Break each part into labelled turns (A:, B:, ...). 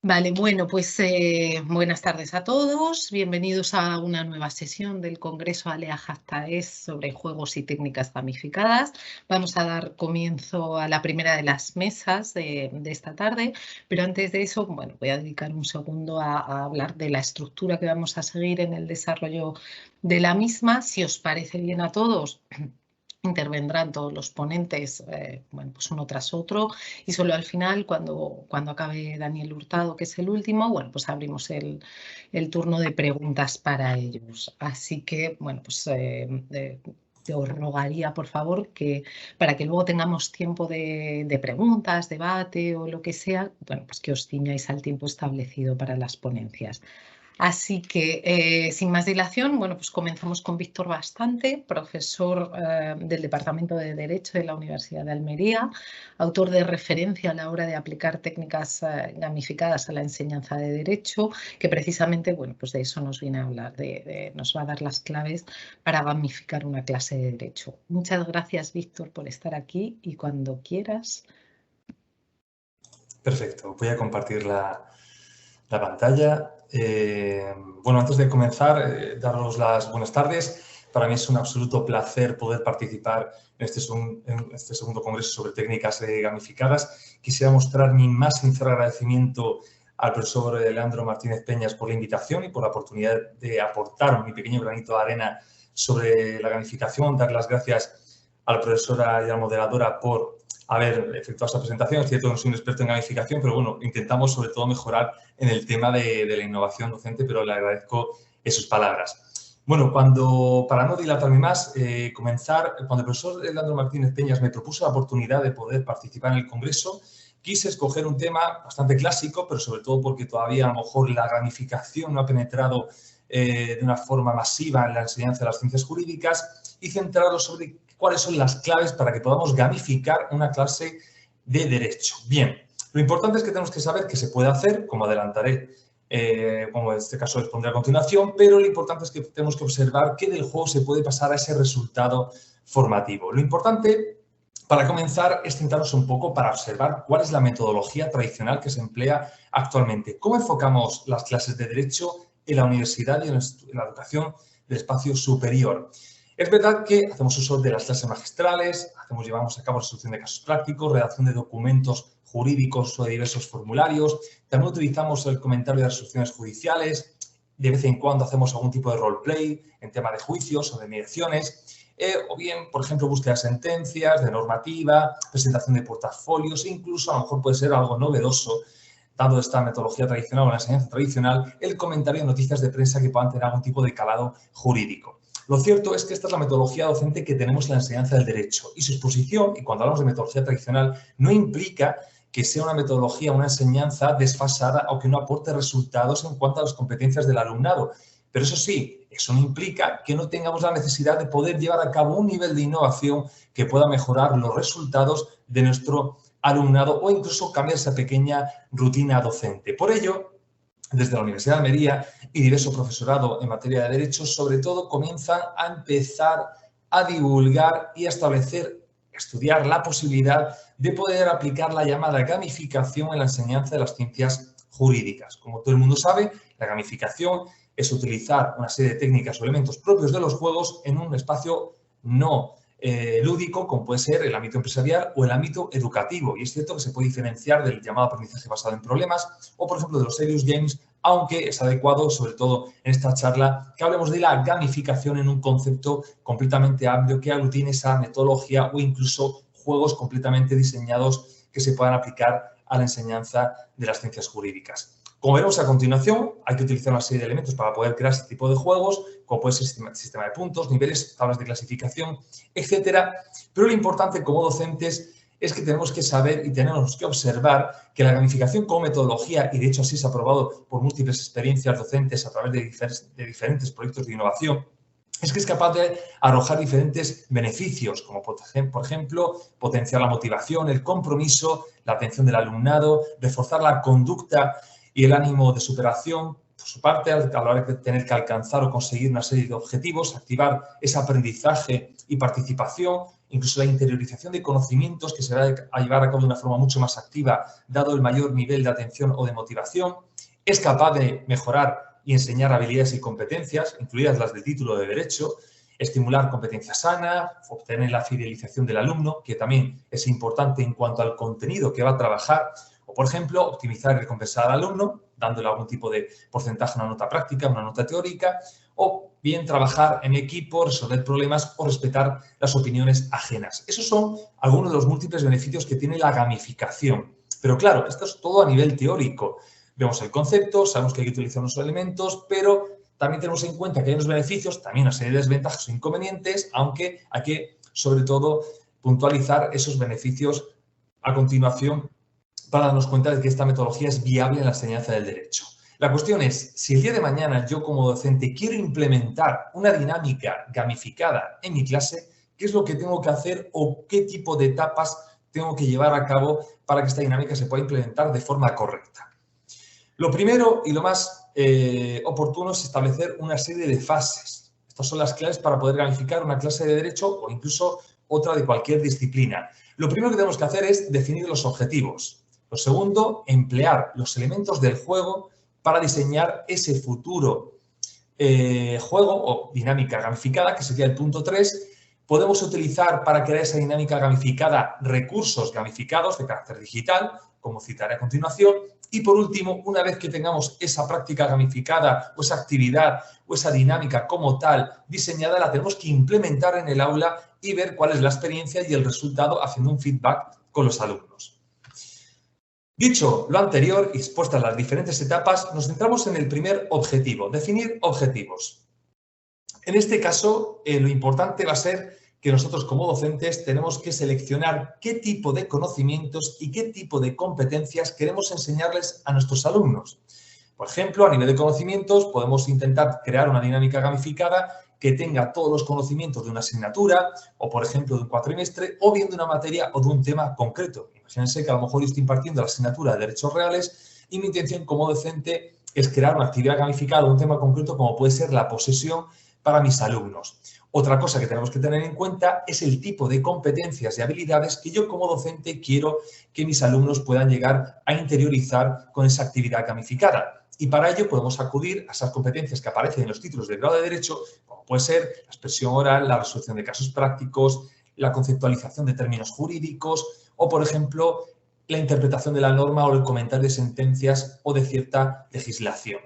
A: Vale, bueno, pues buenas tardes a todos. Bienvenidos a una nueva sesión del Congreso ALEA JASTA-ES sobre juegos y técnicas gamificadas. Vamos a dar comienzo a la primera de las mesas de esta tarde, pero antes de eso, bueno, voy a dedicar un segundo a hablar de la estructura que vamos a seguir en el desarrollo de la misma. Si os parece bien a todos, intervendrán todos los ponentes, bueno, pues uno tras otro, y solo al final, cuando acabe Daniel Hurtado, que es el último, bueno, pues abrimos el turno de preguntas para ellos. Así que, bueno, pues te os rogaría, por favor, que para que luego tengamos tiempo de preguntas, debate o lo que sea, bueno, pues que os ciñáis al tiempo establecido para las ponencias. Así que, sin más dilación, bueno, pues comenzamos con Víctor Bastante, profesor del Departamento de Derecho de la Universidad de Almería, autor de referencia a la hora de aplicar técnicas gamificadas a la enseñanza de Derecho, que precisamente, bueno, pues de eso nos viene a hablar, nos va a dar las claves para gamificar una clase de Derecho. Muchas gracias, Víctor, por estar aquí y cuando quieras.
B: Perfecto, voy a compartir la pantalla. Bueno, antes de comenzar, daros las buenas tardes. Para mí es un absoluto placer poder participar en este segundo congreso sobre técnicas gamificadas. Quisiera mostrar mi más sincero agradecimiento al profesor Leandro Martínez Peñas por la invitación y por la oportunidad de aportar mi pequeño granito de arena sobre la gamificación. Dar las gracias a la profesora y a la moderadora por haber efectuado esta presentación. Es cierto que no soy un experto en gamificación, pero bueno, intentamos sobre todo mejorar en el tema de la innovación docente, pero le agradezco sus palabras. Bueno, para no dilatarme más, cuando el profesor Leandro Martínez Peñas me propuso la oportunidad de poder participar en el congreso, quise escoger un tema bastante clásico, pero sobre todo porque todavía a lo mejor la gamificación no ha penetrado de una forma masiva en la enseñanza de las ciencias jurídicas, y centrarlo sobre cuáles son las claves para que podamos gamificar una clase de Derecho. Bien, lo importante es que tenemos que saber qué se puede hacer, como adelantaré, como en este caso expondré a continuación, pero lo importante es que tenemos que observar qué del juego se puede pasar a ese resultado formativo. Lo importante, para comenzar, es centrarnos un poco para observar cuál es la metodología tradicional que se emplea actualmente. ¿Cómo enfocamos las clases de Derecho en la universidad y en la educación del espacio superior? Es verdad que hacemos uso de las clases magistrales, llevamos a cabo resolución de casos prácticos, redacción de documentos jurídicos o de diversos formularios, también utilizamos el comentario de resoluciones judiciales, de vez en cuando hacemos algún tipo de roleplay en tema de juicios o de mediaciones, o bien, por ejemplo, búsqueda de sentencias, de normativa, presentación de portafolios, e incluso a lo mejor puede ser algo novedoso, dado esta metodología tradicional o la enseñanza tradicional, el comentario de noticias de prensa que puedan tener algún tipo de calado jurídico. Lo cierto es que esta es la metodología docente que tenemos en la enseñanza del derecho, y su exposición, y cuando hablamos de metodología tradicional, no implica que sea una metodología, una enseñanza desfasada o que no aporte resultados en cuanto a las competencias del alumnado. Pero eso sí, eso no implica que no tengamos la necesidad de poder llevar a cabo un nivel de innovación que pueda mejorar los resultados de nuestro alumnado o incluso cambiar esa pequeña rutina docente. Por ello, desde la Universidad de Almería y diverso profesorado en materia de Derecho, sobre todo comienzan a empezar a divulgar y a estudiar la posibilidad de poder aplicar la llamada gamificación en la enseñanza de las ciencias jurídicas. Como todo el mundo sabe, la gamificación es utilizar una serie de técnicas o elementos propios de los juegos en un espacio no lúdico, como puede ser el ámbito empresarial o el ámbito educativo. Y es cierto que se puede diferenciar del llamado aprendizaje basado en problemas o, por ejemplo, de los serious games, aunque es adecuado, sobre todo en esta charla, que hablemos de la gamificación en un concepto completamente amplio que aglutine esa metodología o incluso juegos completamente diseñados que se puedan aplicar a la enseñanza de las ciencias jurídicas. Como veremos a continuación, hay que utilizar una serie de elementos para poder crear este tipo de juegos, como puede ser sistema de puntos, niveles, tablas de clasificación, etcétera. Pero lo importante como docentes es que tenemos que saber y tenemos que observar que la gamificación como metodología, y de hecho así se ha probado por múltiples experiencias docentes a través de diferentes proyectos de innovación, es que es capaz de arrojar diferentes beneficios, como por ejemplo, potenciar la motivación, el compromiso, la atención del alumnado, reforzar la conducta y el ánimo de superación. Por su parte, a la hora de tener que alcanzar o conseguir una serie de objetivos, activar ese aprendizaje y participación, incluso la interiorización de conocimientos que se va a llevar a cabo de una forma mucho más activa, dado el mayor nivel de atención o de motivación. Es capaz de mejorar y enseñar habilidades y competencias, incluidas las del título de Derecho, estimular competencia sana, obtener la fidelización del alumno, que también es importante en cuanto al contenido que va a trabajar, o, por ejemplo, optimizar y recompensar al alumno, dándole algún tipo de porcentaje, una nota práctica, una nota teórica, o bien trabajar en equipo, resolver problemas o respetar las opiniones ajenas. Esos son algunos de los múltiples beneficios que tiene la gamificación. Pero claro, esto es todo a nivel teórico. Vemos el concepto, sabemos que hay que utilizar unos elementos, pero también tenemos en cuenta que hay unos beneficios, también una serie de desventajas o inconvenientes, aunque hay que, sobre todo, puntualizar esos beneficios a continuación para darnos cuenta de que esta metodología es viable en la enseñanza del derecho. La cuestión es, si el día de mañana yo como docente quiero implementar una dinámica gamificada en mi clase, ¿qué es lo que tengo que hacer o qué tipo de etapas tengo que llevar a cabo para que esta dinámica se pueda implementar de forma correcta? Lo primero y lo más oportuno es establecer una serie de fases. Estas son las claves para poder gamificar una clase de derecho o incluso otra de cualquier disciplina. Lo primero que tenemos que hacer es definir los objetivos. Lo segundo, emplear los elementos del juego para diseñar ese futuro juego o dinámica gamificada, que sería el punto 3. Podemos utilizar para crear esa dinámica gamificada recursos gamificados de carácter digital, como citaré a continuación. Y por último, una vez que tengamos esa práctica gamificada o esa actividad o esa dinámica como tal diseñada, la tenemos que implementar en el aula y ver cuál es la experiencia y el resultado haciendo un feedback con los alumnos. Dicho lo anterior y expuestas las diferentes etapas, nos centramos en el primer objetivo, definir objetivos. En este caso, lo importante va a ser que nosotros como docentes tenemos que seleccionar qué tipo de conocimientos y qué tipo de competencias queremos enseñarles a nuestros alumnos. Por ejemplo, a nivel de conocimientos podemos intentar crear una dinámica gamificada que tenga todos los conocimientos de una asignatura o, por ejemplo, de un cuatrimestre o bien de una materia o de un tema concreto. Imagínense que a lo mejor yo estoy impartiendo la asignatura de Derechos Reales y mi intención como docente es crear una actividad gamificada de un tema concreto como puede ser la posesión para mis alumnos. Otra cosa que tenemos que tener en cuenta es el tipo de competencias y habilidades que yo como docente quiero que mis alumnos puedan llegar a interiorizar con esa actividad gamificada. Y para ello podemos acudir a esas competencias que aparecen en los títulos de grado de Derecho, como puede ser la expresión oral, la resolución de casos prácticos, la conceptualización de términos jurídicos o, por ejemplo, la interpretación de la norma o el comentario de sentencias o de cierta legislación.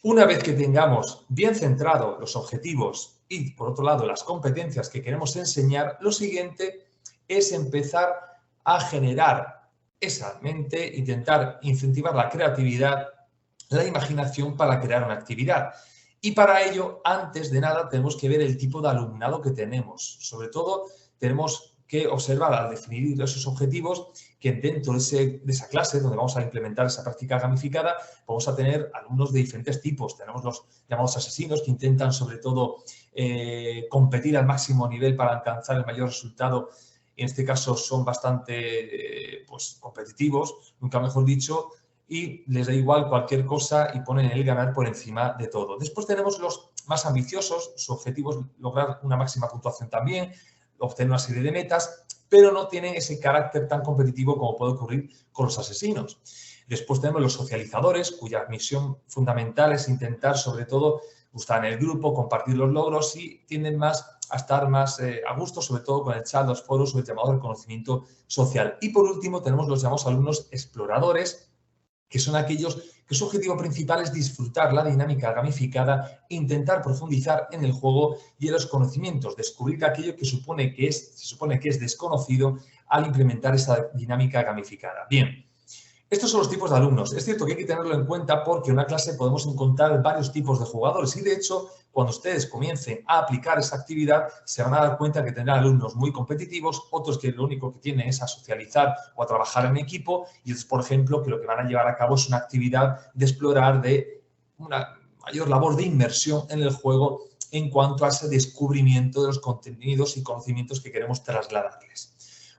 B: Una vez que tengamos bien centrados los objetivos y, por otro lado, las competencias que queremos enseñar, lo siguiente es empezar a generar esa mente, intentar incentivar la creatividad, la imaginación para crear una actividad. Y para ello, antes de nada, tenemos que ver el tipo de alumnado que tenemos. Sobre todo, tenemos que observar al definir esos objetivos que dentro de esa clase donde vamos a implementar esa práctica gamificada vamos a tener alumnos de diferentes tipos. Tenemos los llamados asesinos que intentan sobre todo competir al máximo nivel para alcanzar el mayor resultado. En este caso son bastante competitivos, nunca mejor dicho, y les da igual cualquier cosa y ponen el ganar por encima de todo. Después tenemos los más ambiciosos, su objetivo es lograr una máxima puntuación también, obtener una serie de metas, pero no tienen ese carácter tan competitivo como puede ocurrir con los asesinos. Después tenemos los socializadores, cuya misión fundamental es intentar, sobre todo, gustar en el grupo, compartir los logros y tienden más a estar más a gusto, sobre todo con el chat, los foros o el llamado reconocimiento social. Y por último tenemos los llamados alumnos exploradores, que son aquellos que su objetivo principal es disfrutar la dinámica gamificada, intentar profundizar en el juego y en los conocimientos, descubrir aquello que se supone que es desconocido al implementar esa dinámica gamificada. Bien, estos son los tipos de alumnos. Es cierto que hay que tenerlo en cuenta porque en una clase podemos encontrar varios tipos de jugadores y, de hecho, cuando ustedes comiencen a aplicar esa actividad, se van a dar cuenta que tendrán alumnos muy competitivos, otros que lo único que tienen es a socializar o a trabajar en equipo y otros, por ejemplo, que lo que van a llevar a cabo es una actividad de explorar, de una mayor labor de inmersión en el juego en cuanto a ese descubrimiento de los contenidos y conocimientos que queremos trasladarles.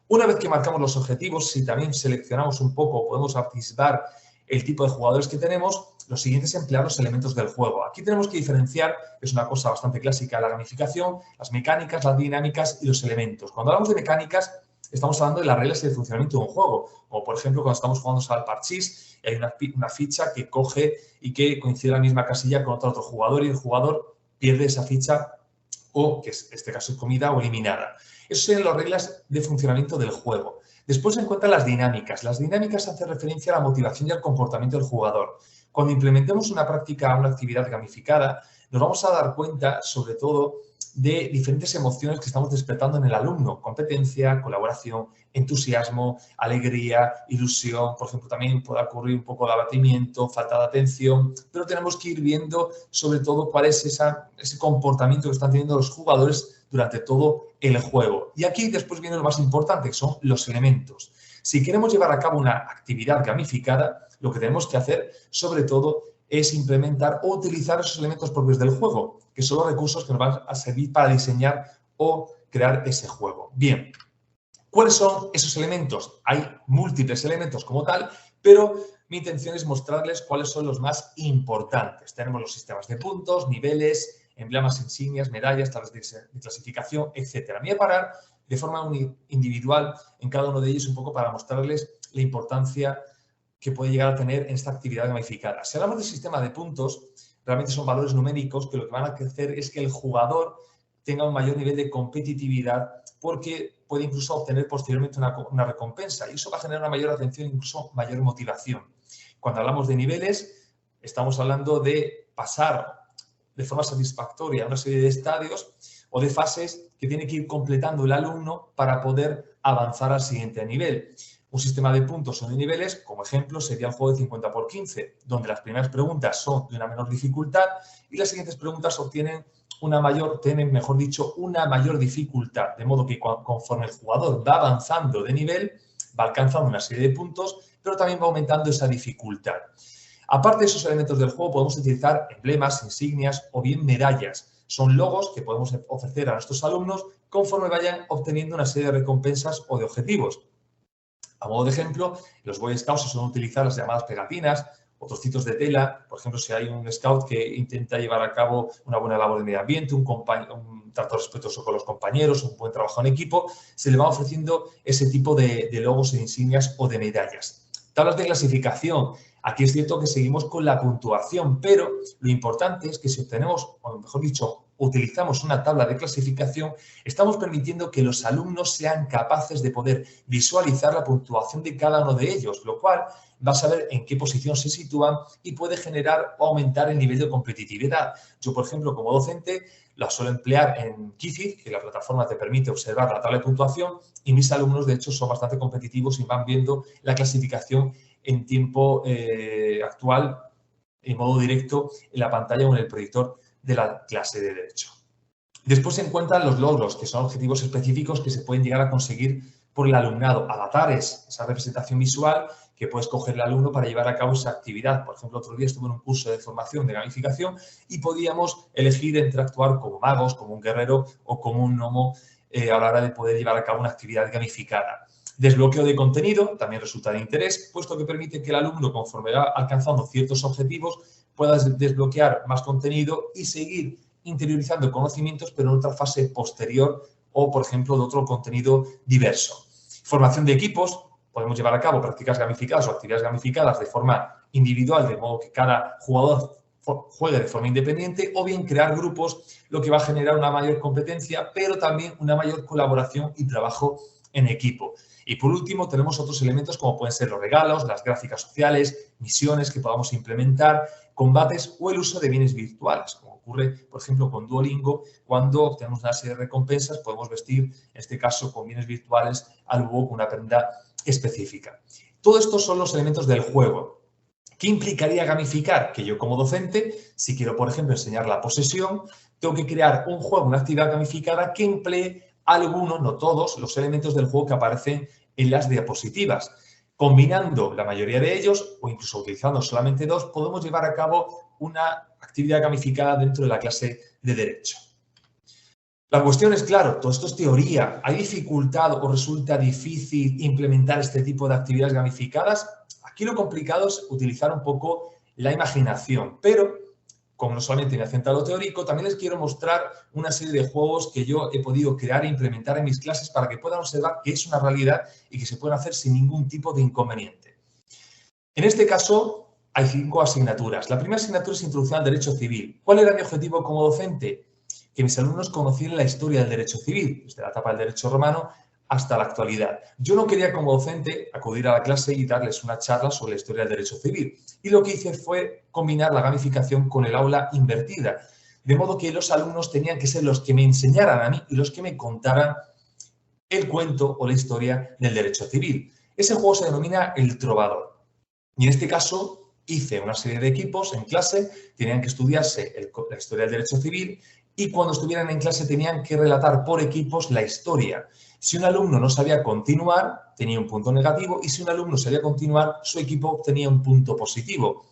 B: Una vez que marcamos los objetivos, si también seleccionamos un poco, podemos atisbar el tipo de jugadores que tenemos, lo siguiente es emplear los elementos del juego. Aquí tenemos que diferenciar, que es una cosa bastante clásica de la gamificación, las mecánicas, las dinámicas y los elementos. Cuando hablamos de mecánicas, estamos hablando de las reglas y el funcionamiento de un juego. Como por ejemplo, cuando estamos jugando al parchís y hay una ficha que coge y que coincide en la misma casilla con otro jugador y el jugador pierde esa ficha o, que en este caso es comida o eliminada. Esas serían las reglas de funcionamiento del juego. Después se encuentran las dinámicas. Las dinámicas hacen referencia a la motivación y al comportamiento del jugador. Cuando implementemos una práctica, una actividad gamificada, nos vamos a dar cuenta, sobre todo, de diferentes emociones que estamos despertando en el alumno. Competencia, colaboración, entusiasmo, alegría, ilusión. Por ejemplo, también puede ocurrir un poco de abatimiento, falta de atención, pero tenemos que ir viendo, sobre todo, cuál es ese comportamiento que están teniendo los jugadores durante todo el juego. Y aquí después viene lo más importante, que son los elementos. Si queremos llevar a cabo una actividad gamificada, lo que tenemos que hacer, sobre todo, es implementar o utilizar esos elementos propios del juego, que son los recursos que nos van a servir para diseñar o crear ese juego. Bien, ¿cuáles son esos elementos? Hay múltiples elementos como tal, pero mi intención es mostrarles cuáles son los más importantes. Tenemos los sistemas de puntos, niveles, emblemas, insignias, medallas, tablas de clasificación, etc. Me voy a parar de forma individual en cada uno de ellos un poco para mostrarles la importancia que puede llegar a tener en esta actividad gamificada. Si hablamos del sistema de puntos, realmente son valores numéricos que lo que van a hacer es que el jugador tenga un mayor nivel de competitividad porque puede incluso obtener posteriormente una recompensa y eso va a generar una mayor atención e incluso mayor motivación. Cuando hablamos de niveles, estamos hablando de pasar de forma satisfactoria una serie de estadios o de fases que tiene que ir completando el alumno para poder avanzar al siguiente nivel. Un sistema de puntos o de niveles, como ejemplo, sería el juego de 50 por 15, donde las primeras preguntas son de una menor dificultad y las siguientes preguntas tienen una mayor dificultad. De modo que conforme el jugador va avanzando de nivel, va alcanzando una serie de puntos, pero también va aumentando esa dificultad. Aparte de esos elementos del juego, podemos utilizar emblemas, insignias o bien medallas. Son logos que podemos ofrecer a nuestros alumnos conforme vayan obteniendo una serie de recompensas o de objetivos. A modo de ejemplo, los Boy Scouts se suelen utilizar las llamadas pegatinas o trocitos de tela. Por ejemplo, si hay un scout que intenta llevar a cabo una buena labor de medio ambiente, un trato respetuoso con los compañeros, un buen trabajo en equipo, se le va ofreciendo ese tipo de logos, de insignias o de medallas. Tablas de clasificación. Aquí es cierto que seguimos con la puntuación, pero lo importante es que si obtenemos, o mejor dicho, utilizamos una tabla de clasificación, estamos permitiendo que los alumnos sean capaces de poder visualizar la puntuación de cada uno de ellos, lo cual va a saber en qué posición se sitúan y puede generar o aumentar el nivel de competitividad. Yo, por ejemplo, como docente, la suelo emplear en Quizid, que la plataforma te permite observar la tabla de puntuación y mis alumnos, de hecho, son bastante competitivos y van viendo la clasificación en tiempo actual, en modo directo, en la pantalla o en el proyector de la clase de Derecho. Después se encuentran los logros, que son objetivos específicos que se pueden llegar a conseguir por el alumnado. Avatares, esa representación visual que puede escoger el alumno para llevar a cabo esa actividad. Por ejemplo, otro día estuve en un curso de formación de gamificación y podíamos elegir entre actuar como magos, como un guerrero o como un gnomo a la hora de poder llevar a cabo una actividad gamificada. Desbloqueo de contenido también resulta de interés, puesto que permite que el alumno, conforme va alcanzando ciertos objetivos, pueda desbloquear más contenido y seguir interiorizando conocimientos, pero en otra fase posterior o, por ejemplo, de otro contenido diverso. Formación de equipos. Podemos llevar a cabo prácticas gamificadas o actividades gamificadas de forma individual, de modo que cada jugador juegue de forma independiente, o bien crear grupos, lo que va a generar una mayor competencia, pero también una mayor colaboración y trabajo en equipo. Y por último, tenemos otros elementos como pueden ser los regalos, las gráficas sociales, misiones que podamos implementar, combates o el uso de bienes virtuales, como ocurre, por ejemplo, con Duolingo. Cuando obtenemos una serie de recompensas, podemos vestir, en este caso, con bienes virtuales al búho con una prenda específica. Todos estos son los elementos del juego. ¿Qué implicaría gamificar? Que yo como docente, si quiero, por ejemplo, enseñar la posesión, tengo que crear un juego, una actividad gamificada que emplee algunos, no todos, los elementos del juego que aparecen en las diapositivas. Combinando la mayoría de ellos o incluso utilizando solamente dos, podemos llevar a cabo una actividad gamificada dentro de la clase de Derecho. La cuestión es, claro, todo esto es teoría. ¿Hay dificultad o resulta difícil implementar este tipo de actividades gamificadas? Aquí lo complicado es utilizar un poco la imaginación, pero como no solamente me hacen lo teórico, también les quiero mostrar una serie de juegos que yo he podido crear e implementar en mis clases para que puedan observar que es una realidad y que se pueden hacer sin ningún tipo de inconveniente. En este caso, hay 5 asignaturas. La primera asignatura es Introducción al Derecho Civil. ¿Cuál era mi objetivo como docente? Que mis alumnos conocieran la historia del derecho civil, desde la etapa del derecho romano hasta la actualidad. Yo no quería como docente acudir a la clase y darles una charla sobre la historia del derecho civil. Y lo que hice fue combinar la gamificación con el aula invertida. De modo que los alumnos tenían que ser los que me enseñaran a mí y los que me contaran el cuento o la historia del derecho civil. Ese juego se denomina El Trovador. Y en este caso hice una serie de equipos en clase, tenían que estudiarse la historia del derecho civil y cuando estuvieran en clase tenían que relatar por equipos la historia. Si un alumno no sabía continuar, tenía un punto negativo y si un alumno sabía continuar, su equipo obtenía un punto positivo.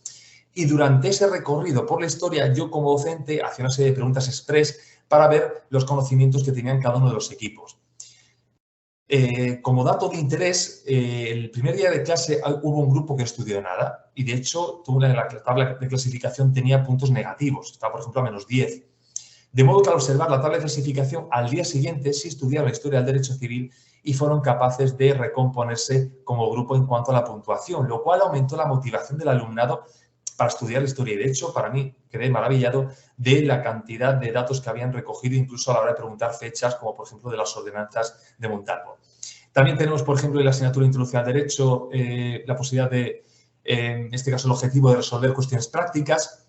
B: Y durante ese recorrido por la historia, yo como docente hacía una serie de preguntas express para ver los conocimientos que tenían cada uno de los equipos. Como dato de interés, el primer día de clase hubo un grupo que no estudió nada y de hecho la tabla de clasificación tenía puntos negativos, estaba por ejemplo a -10. De modo que al observar la tabla de clasificación, al día siguiente sí estudiaron la historia del derecho civil y fueron capaces de recomponerse como grupo en cuanto a la puntuación, lo cual aumentó la motivación del alumnado para estudiar la historia. Y de hecho, para mí, quedé maravillado de la cantidad de datos que habían recogido, incluso a la hora de preguntar fechas, como por ejemplo de las ordenanzas de Montalvo. También tenemos, por ejemplo, en la asignatura de Introducción al Derecho, la posibilidad de, en este caso, el objetivo de resolver cuestiones prácticas.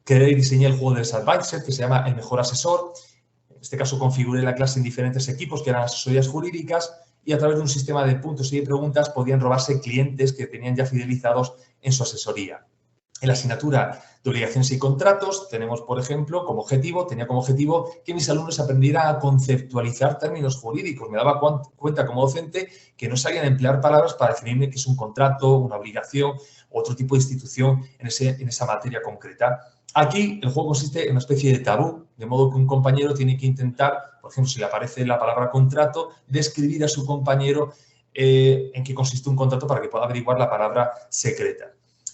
B: Creé y diseñé el juego de Advisor, que se llama El Mejor Asesor. En este caso, configuré la clase en diferentes equipos, que eran asesorías jurídicas, y a través de un sistema de puntos y de preguntas podían robarse clientes que tenían ya fidelizados en su asesoría. En la asignatura de Obligaciones y Contratos tenemos, por ejemplo, tenía como objetivo que mis alumnos aprendieran a conceptualizar términos jurídicos. Me daba cuenta como docente que no sabían emplear palabras para definirme qué es un contrato, una obligación, otro tipo de institución en esa materia concreta. Aquí el juego consiste en una especie de tabú, de modo que un compañero tiene que intentar, por ejemplo, si le aparece la palabra contrato, describir a su compañero en qué consiste un contrato para que pueda averiguar la palabra secreta.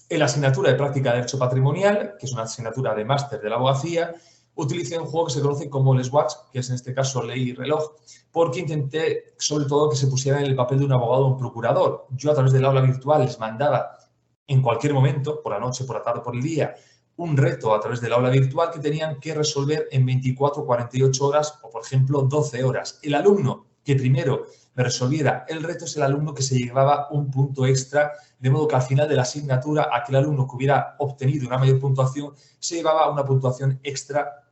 B: En la asignatura de Práctica de Derecho Patrimonial, que es una asignatura de máster de la abogacía, utilicé un juego que se conoce como Les Watch, que es en este caso ley y reloj, porque intenté sobre todo que se pusiera en el papel de un abogado o un procurador. Yo a través del aula virtual les mandaba en cualquier momento, por la noche, por la tarde, por el día, un reto a través del aula virtual que tenían que resolver en 24, 48 horas o, por ejemplo, 12 horas. El alumno que primero me resolviera el reto es el alumno que se llevaba un punto extra, de modo que al final de la asignatura aquel alumno que hubiera obtenido una mayor puntuación se llevaba una puntuación extra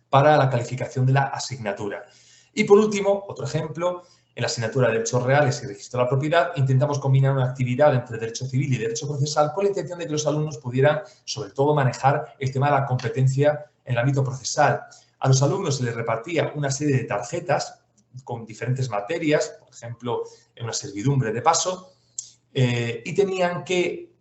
B: para la calificación de la asignatura. Y por último, otro ejemplo, en la asignatura de Derechos Reales y Registro de la Propiedad intentamos combinar una actividad entre derecho civil y derecho procesal con la intención de que los alumnos pudieran, sobre todo, manejar el tema de la competencia en el ámbito procesal. A los alumnos se les repartía una serie de tarjetas con diferentes materias, por ejemplo, en una servidumbre de paso, y tenían que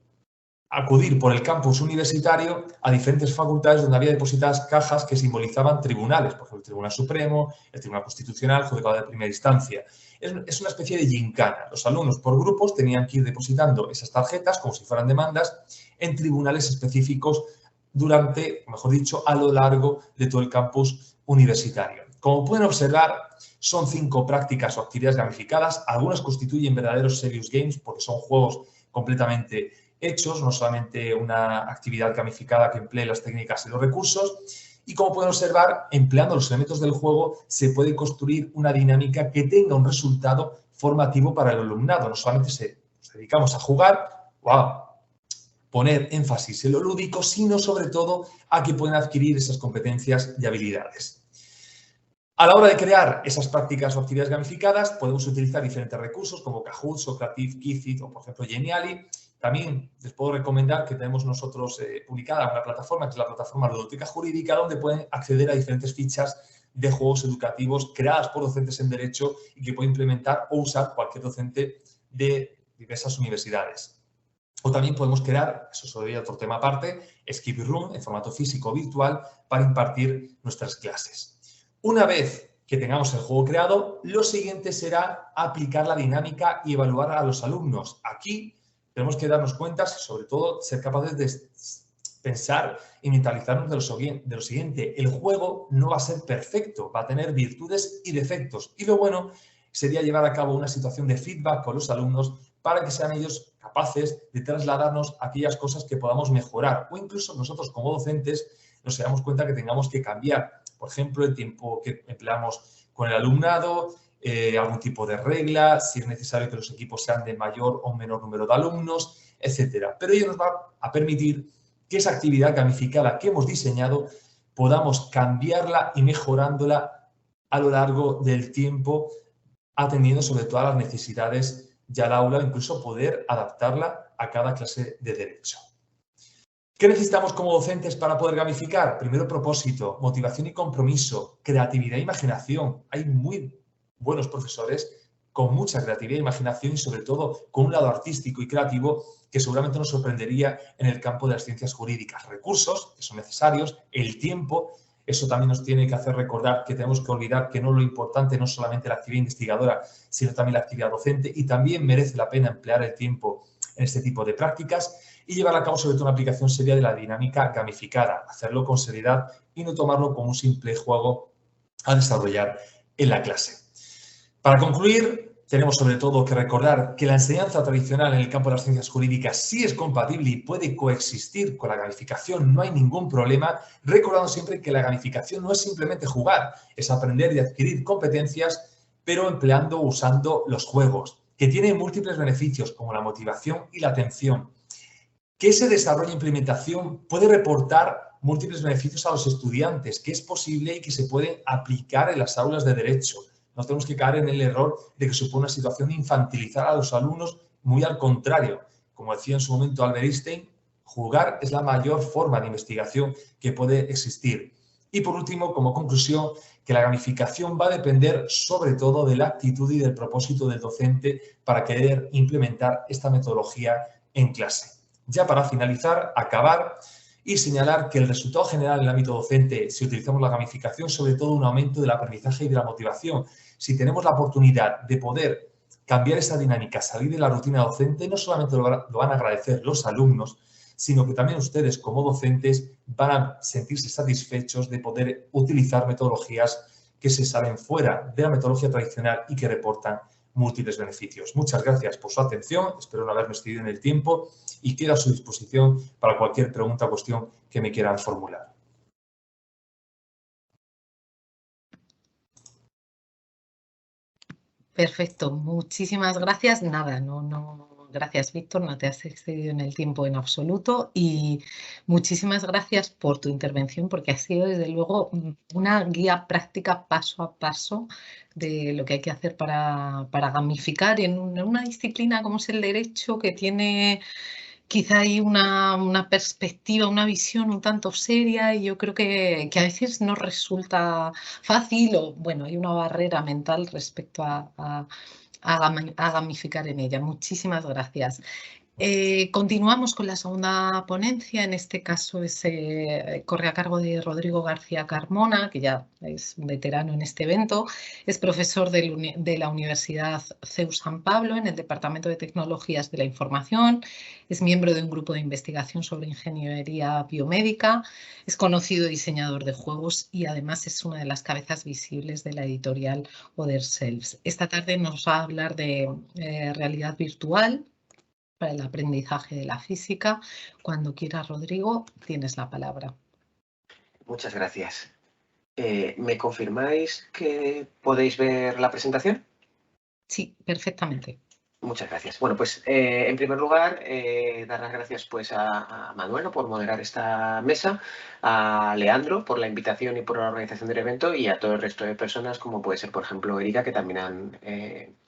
B: acudir por el campus universitario a diferentes facultades donde había depositadas cajas que simbolizaban tribunales, por ejemplo, el Tribunal Supremo, el Tribunal Constitucional, Juzgado de Primera Instancia. Es una especie de gincana. Los alumnos por grupos tenían que ir depositando esas tarjetas, como si fueran demandas, en tribunales específicos durante, mejor dicho, a lo largo de todo el campus universitario. Como pueden observar, son 5 prácticas o actividades gamificadas. Algunas constituyen verdaderos serious games porque son juegos completamente hechos, no solamente una actividad gamificada que emplee las técnicas y los recursos. Y como pueden observar, empleando los elementos del juego se puede construir una dinámica que tenga un resultado formativo para el alumnado. No solamente nos dedicamos a jugar o a poner énfasis en lo lúdico, sino sobre todo a que puedan adquirir esas competencias y habilidades. A la hora de crear esas prácticas o actividades gamificadas, podemos utilizar diferentes recursos como Kahoot, Socrative, Quizlet o, por ejemplo, Geniali. También les puedo recomendar que tenemos nosotros publicada una plataforma, que es la plataforma Ludoteca Jurídica, donde pueden acceder a diferentes fichas de juegos educativos creadas por docentes en Derecho y que puede implementar o usar cualquier docente de diversas universidades. O también podemos crear, eso sería otro tema aparte, Escape Room en formato físico o virtual para impartir nuestras clases. Una vez que tengamos el juego creado, lo siguiente será aplicar la dinámica y evaluar a los alumnos. Aquí Tenemos que darnos cuenta, sobre todo, ser capaces de pensar y mentalizarnos de lo siguiente. El juego no va a ser perfecto, va a tener virtudes y defectos. Y lo bueno sería llevar a cabo una situación de feedback con los alumnos para que sean ellos capaces de trasladarnos aquellas cosas que podamos mejorar o incluso nosotros como docentes nos damos cuenta que tengamos que cambiar. Por ejemplo, el tiempo que empleamos con el alumnado, algún tipo de regla, si es necesario que los equipos sean de mayor o menor número de alumnos, etcétera. Pero ello nos va a permitir que esa actividad gamificada que hemos diseñado podamos cambiarla y mejorándola a lo largo del tiempo, atendiendo sobre todo a las necesidades ya al aula, incluso poder adaptarla a cada clase de derecho. ¿Qué necesitamos como docentes para poder gamificar? Primero, propósito, motivación y compromiso, creatividad e imaginación. Hay muy buenos profesores con mucha creatividad e imaginación y sobre todo con un lado artístico y creativo que seguramente nos sorprendería en el campo de las ciencias jurídicas. Recursos que son necesarios, el tiempo, eso también nos tiene que hacer recordar que tenemos que olvidar que no lo importante no es solamente la actividad investigadora, sino también la actividad docente y también merece la pena emplear el tiempo en este tipo de prácticas y llevar a cabo sobre todo una aplicación seria de la dinámica gamificada, hacerlo con seriedad y no tomarlo como un simple juego a desarrollar en la clase. Para concluir, tenemos sobre todo que recordar que la enseñanza tradicional en el campo de las ciencias jurídicas sí es compatible y puede coexistir con la gamificación, no hay ningún problema, recordando siempre que la gamificación no es simplemente jugar, es aprender y adquirir competencias, pero empleando, usando los juegos, que tienen múltiples beneficios como la motivación y la atención, que ese desarrollo e implementación puede reportar múltiples beneficios a los estudiantes, que es posible y que se pueden aplicar en las aulas de derecho. No tenemos que caer en el error de que supone una situación de infantilizar a los alumnos, muy al contrario. Como decía en su momento Albert Einstein, jugar es la mayor forma de investigación que puede existir. Y por último, como conclusión, que la gamificación va a depender sobre todo de la actitud y del propósito del docente para querer implementar esta metodología en clase. Ya para finalizar, acabar y señalar que el resultado general en el ámbito docente, si utilizamos la gamificación, sobre todo un aumento del aprendizaje y de la motivación. Si tenemos la oportunidad de poder cambiar esa dinámica, salir de la rutina docente, no solamente lo van a agradecer los alumnos, sino que también ustedes como docentes van a sentirse satisfechos de poder utilizar metodologías que se salen fuera de la metodología tradicional y que reportan múltiples beneficios. Muchas gracias por su atención, espero no haberme excedido en el tiempo y quedo a su disposición para cualquier pregunta o cuestión que me quieran formular.
A: Perfecto, muchísimas gracias. Nada, gracias, Víctor, no te has excedido en el tiempo en absoluto y muchísimas gracias por tu intervención porque ha sido desde luego una guía práctica paso a paso de lo que hay que hacer para gamificar en una disciplina como es el derecho, que tiene quizá hay una perspectiva, una visión un tanto seria y yo creo que a veces no resulta fácil o, bueno, hay una barrera mental respecto a gamificar en ella. Muchísimas gracias. Continuamos con la segunda ponencia, en este caso corre a cargo de Rodrigo García Carmona, que ya es un veterano en este evento, es profesor de la Universidad CEU San Pablo en el Departamento de Tecnologías de la Información, es miembro de un grupo de investigación sobre ingeniería biomédica, es conocido diseñador de juegos y además es una de las cabezas visibles de la editorial Other Selves. Esta tarde nos va a hablar de realidad virtual para el aprendizaje de la física. Cuando quieras, Rodrigo, tienes la palabra.
C: Muchas gracias. ¿Me confirmáis que podéis ver la presentación?
A: Sí, perfectamente.
C: Muchas gracias. Bueno, pues en primer lugar, dar las gracias pues, a Manuel por moderar esta mesa, a Leandro por la invitación y por la organización del evento y a todo el resto de personas, como puede ser, por ejemplo, Erika, que también han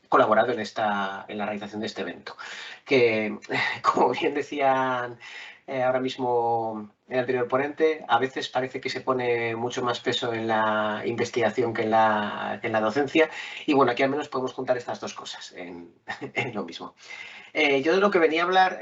C: colaborado en la realización de este evento. Que, como bien decían ahora mismo el anterior ponente, a veces parece que se pone mucho más peso en la investigación que en la docencia y bueno, aquí al menos podemos juntar estas dos cosas en lo mismo. Yo de lo que venía a hablar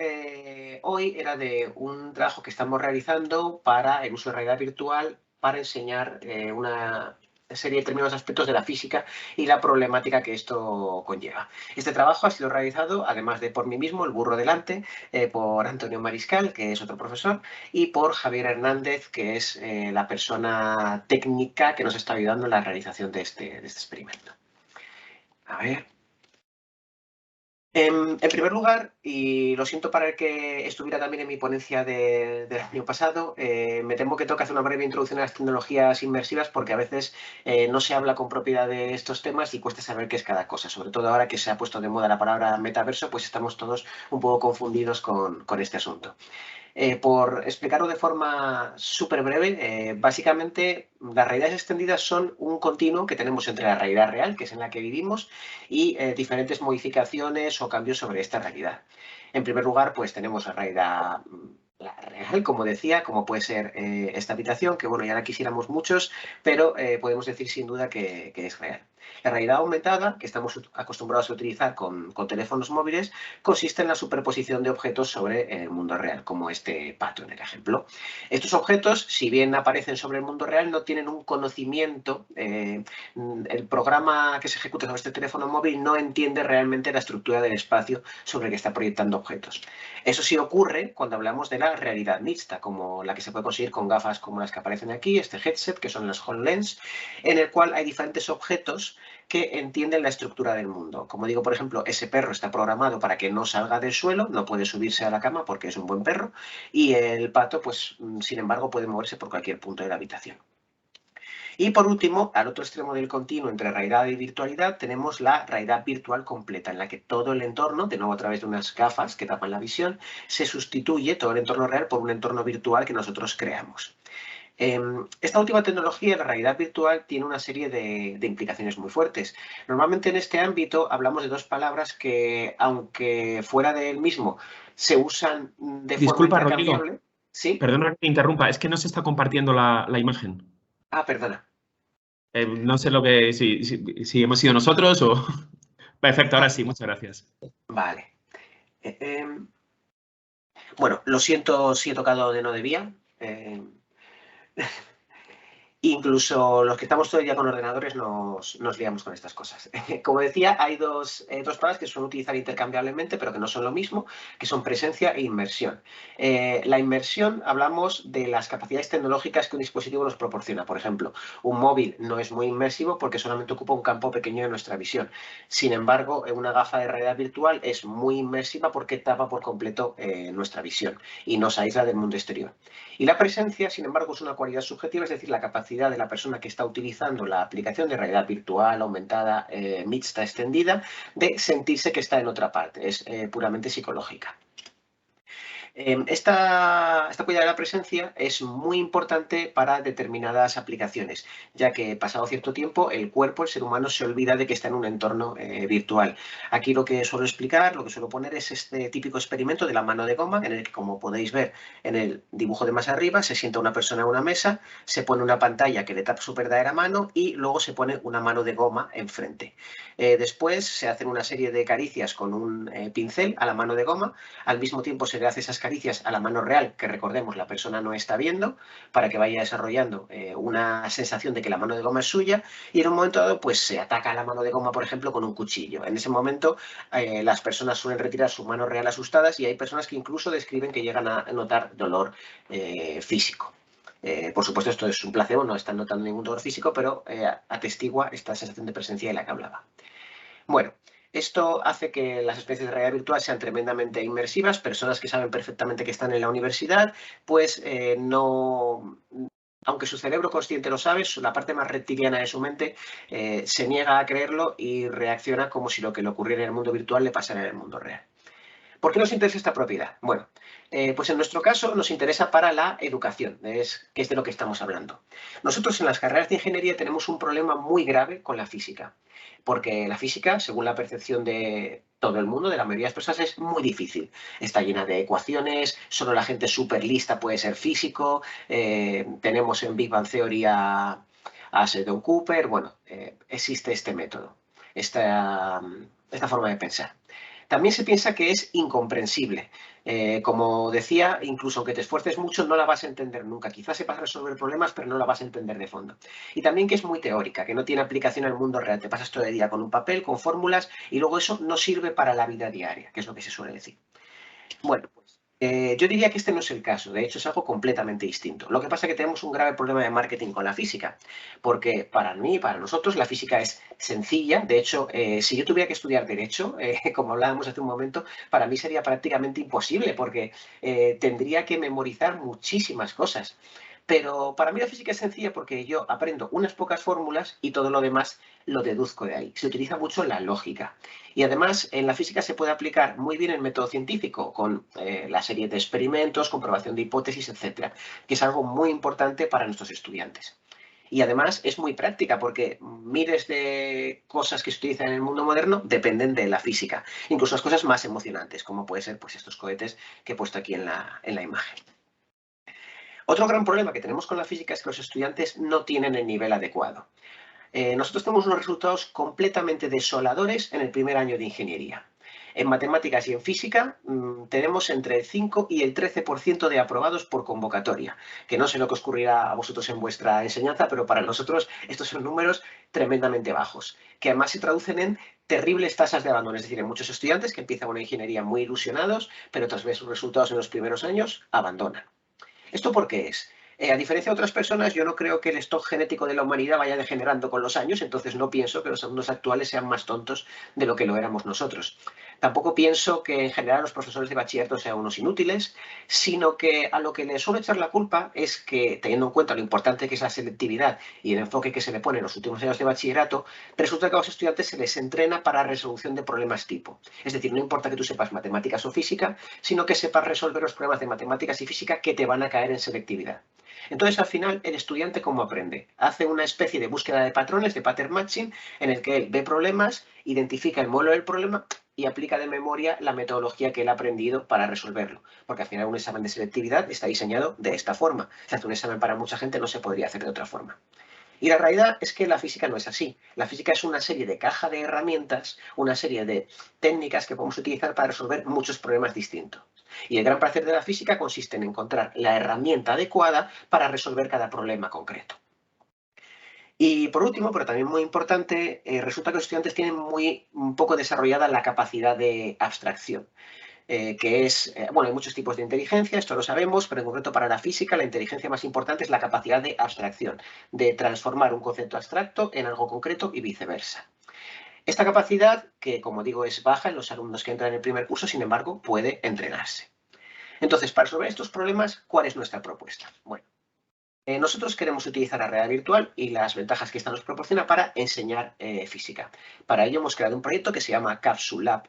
C: hoy era de un trabajo que estamos realizando para el uso de realidad virtual para enseñar una serie de determinados aspectos de la física y la problemática que esto conlleva. Este trabajo ha sido realizado, además de por mí mismo, el burro delante, por Antonio Mariscal, que es otro profesor, y por Javier Hernández, que es la persona técnica que nos está ayudando en la realización de este experimento. A ver. En primer lugar, y lo siento para el que estuviera también en mi ponencia del año pasado, me temo que toca hacer una breve introducción a las tecnologías inmersivas porque a veces no se habla con propiedad de estos temas y cuesta saber qué es cada cosa. Sobre todo ahora que se ha puesto de moda la palabra metaverso, pues estamos todos un poco confundidos con este asunto. Por explicarlo de forma súper breve, básicamente las realidades extendidas son un continuo que tenemos entre la realidad real, que es en la que vivimos, y diferentes modificaciones o cambios sobre esta realidad. En primer lugar, pues tenemos la realidad real, como decía, como puede ser esta habitación, que bueno, ya la quisiéramos muchos, pero podemos decir sin duda que es real. La realidad aumentada, que estamos acostumbrados a utilizar con teléfonos móviles, consiste en la superposición de objetos sobre el mundo real, como este pato en el ejemplo. Estos objetos, si bien aparecen sobre el mundo real, no tienen un conocimiento. El programa que se ejecuta sobre este teléfono móvil no entiende realmente la estructura del espacio sobre el que está proyectando objetos. Eso sí ocurre cuando hablamos de la realidad mixta, como la que se puede conseguir con gafas como las que aparecen aquí, este headset, que son las HoloLens, en el cual hay diferentes objetos que entienden la estructura del mundo. Como digo, por ejemplo, ese perro está programado para que no salga del suelo, no puede subirse a la cama porque es un buen perro, y el pato, pues, sin embargo, puede moverse por cualquier punto de la habitación. Y por último, al otro extremo del continuo entre realidad y virtualidad, tenemos la realidad virtual completa, en la que todo el entorno, de nuevo a través de unas gafas que tapan la visión, se sustituye todo el entorno real por un entorno virtual que nosotros creamos. Esta última tecnología, la realidad virtual, tiene una serie de implicaciones muy fuertes. Normalmente en este ámbito hablamos de dos palabras que, aunque fuera del mismo, se usan de forma intercambiable.
D: Rodrigo.
C: ¿Sí?
D: Perdona que te interrumpa, es que no se está compartiendo la imagen.
C: Ah, perdona.
D: No sé si hemos sido nosotros o... Perfecto, ahora sí, muchas gracias.
C: Vale. Bueno, lo siento si he tocado de no debía. Incluso los que estamos todo el día con ordenadores nos liamos con estas cosas. Como decía, hay dos palabras que se suelen utilizar intercambiablemente, pero que no son lo mismo, que son presencia e inmersión. La inmersión, hablamos de las capacidades tecnológicas que un dispositivo nos proporciona. Por ejemplo, un móvil no es muy inmersivo porque solamente ocupa un campo pequeño de nuestra visión. Sin embargo, una gafa de realidad virtual es muy inmersiva porque tapa por completo nuestra visión y nos aísla del mundo exterior. Y la presencia, sin embargo, es una cualidad subjetiva, es decir, la capacidad de la persona que está utilizando la aplicación de realidad virtual, aumentada, mixta, extendida, de sentirse que está en otra parte. Es puramente psicológica. Esta cualidad de la presencia es muy importante para determinadas aplicaciones, ya que pasado cierto tiempo el cuerpo, el ser humano, se olvida de que está en un entorno virtual. Aquí lo que suelo explicar, lo que suelo poner es este típico experimento de la mano de goma, en el que, como podéis ver en el dibujo de más arriba, se sienta una persona en una mesa, se pone una pantalla que le tapa su verdadera mano y luego se pone una mano de goma enfrente. Después se hacen una serie de caricias con un pincel a la mano de goma, al mismo tiempo se le hace esas caricias a la mano real, que recordemos la persona no está viendo, para que vaya desarrollando una sensación de que la mano de goma es suya, y en un momento dado pues se ataca a la mano de goma, por ejemplo, con un cuchillo. En ese momento las personas suelen retirar su mano real asustadas y hay personas que incluso describen que llegan a notar dolor físico. Por supuesto, esto es un placebo, no están notando ningún dolor físico, pero atestigua esta sensación de presencia de la que hablaba. Bueno, esto hace que las experiencias de realidad virtual sean tremendamente inmersivas. Personas que saben perfectamente que están en la universidad, pues no... Aunque su cerebro consciente lo sabe, la parte más reptiliana de su mente se niega a creerlo y reacciona como si lo que le ocurriera en el mundo virtual le pasara en el mundo real. ¿Por qué nos interesa esta propiedad? Bueno, pues en nuestro caso nos interesa para la educación, que es de lo que estamos hablando. Nosotros en las carreras de ingeniería tenemos un problema muy grave con la física, porque la física, según la percepción de todo el mundo, de la mayoría de las personas, es muy difícil. Está llena de ecuaciones, solo la gente súper lista puede ser físico, tenemos en Big Bang Theory a Sheldon Cooper, bueno, existe este método, esta forma de pensar. También se piensa que es incomprensible. Como decía, incluso aunque te esfuerces mucho, no la vas a entender nunca. Quizás sepas resolver problemas, pero no la vas a entender de fondo. Y también que es muy teórica, que no tiene aplicación al mundo real. Te pasas todo el día con un papel, con fórmulas, y luego eso no sirve para la vida diaria, que es lo que se suele decir. Bueno, pues yo diría que este no es el caso, de hecho es algo completamente distinto. Lo que pasa es que tenemos un grave problema de marketing con la física, porque para mí, para nosotros, la física es sencilla. De hecho, si yo tuviera que estudiar Derecho, como hablábamos hace un momento, para mí sería prácticamente imposible, porque tendría que memorizar muchísimas cosas. Pero para mí la física es sencilla porque yo aprendo unas pocas fórmulas y todo lo demás lo deduzco de ahí. Se utiliza mucho la lógica. Y además en la física se puede aplicar muy bien el método científico con la serie de experimentos, comprobación de hipótesis, etcétera, que es algo muy importante para nuestros estudiantes. Y además es muy práctica porque miles de cosas que se utilizan en el mundo moderno dependen de la física. Incluso las cosas más emocionantes, como puede ser pues, estos cohetes que he puesto aquí en la imagen. Otro gran problema que tenemos con la física es que los estudiantes no tienen el nivel adecuado. Nosotros tenemos unos resultados completamente desoladores en el primer año de ingeniería. En matemáticas y en física tenemos entre el 5 y el 13% de aprobados por convocatoria, que no sé lo que os ocurrirá a vosotros en vuestra enseñanza, pero para nosotros estos son números tremendamente bajos, que además se traducen en terribles tasas de abandono. Es decir, hay muchos estudiantes que empiezan una ingeniería muy ilusionados, pero tras ver sus resultados en los primeros años, abandonan. ¿Esto por qué es? A diferencia de otras personas, yo no creo que el stock genético de la humanidad vaya degenerando con los años, entonces no pienso que los alumnos actuales sean más tontos de lo que lo éramos nosotros. Tampoco pienso que en general los profesores de bachillerato sean unos inútiles, sino que a lo que les suelo echar la culpa es que, teniendo en cuenta lo importante que es la selectividad y el enfoque que se le pone en los últimos años de bachillerato, resulta que a los estudiantes se les entrena para resolución de problemas tipo. Es decir, no importa que tú sepas matemáticas o física, sino que sepas resolver los problemas de matemáticas y física que te van a caer en selectividad. Entonces, al final, el estudiante, ¿cómo aprende? Hace una especie de búsqueda de patrones, de pattern matching, en el que él ve problemas, identifica el modelo del problema y aplica de memoria la metodología que él ha aprendido para resolverlo. Porque al final un examen de selectividad está diseñado de esta forma. O sea, un examen para mucha gente no se podría hacer de otra forma. Y la realidad es que la física no es así. La física es una serie de caja de herramientas, una serie de técnicas que podemos utilizar para resolver muchos problemas distintos. Y el gran placer de la física consiste en encontrar la herramienta adecuada para resolver cada problema concreto. Y por último, pero también muy importante, resulta que los estudiantes tienen un poco desarrollada la capacidad de abstracción. Que es, bueno, hay muchos tipos de inteligencia, esto lo sabemos, pero en concreto para la física la inteligencia más importante es la capacidad de abstracción, de transformar un concepto abstracto en algo concreto y viceversa. Esta capacidad, que como digo es baja en los alumnos que entran en el primer curso, sin embargo, puede entrenarse. Entonces, para resolver estos problemas, ¿cuál es nuestra propuesta? Bueno, nosotros queremos utilizar la realidad virtual y las ventajas que esta nos proporciona para enseñar física. Para ello hemos creado un proyecto que se llama Capsule Lab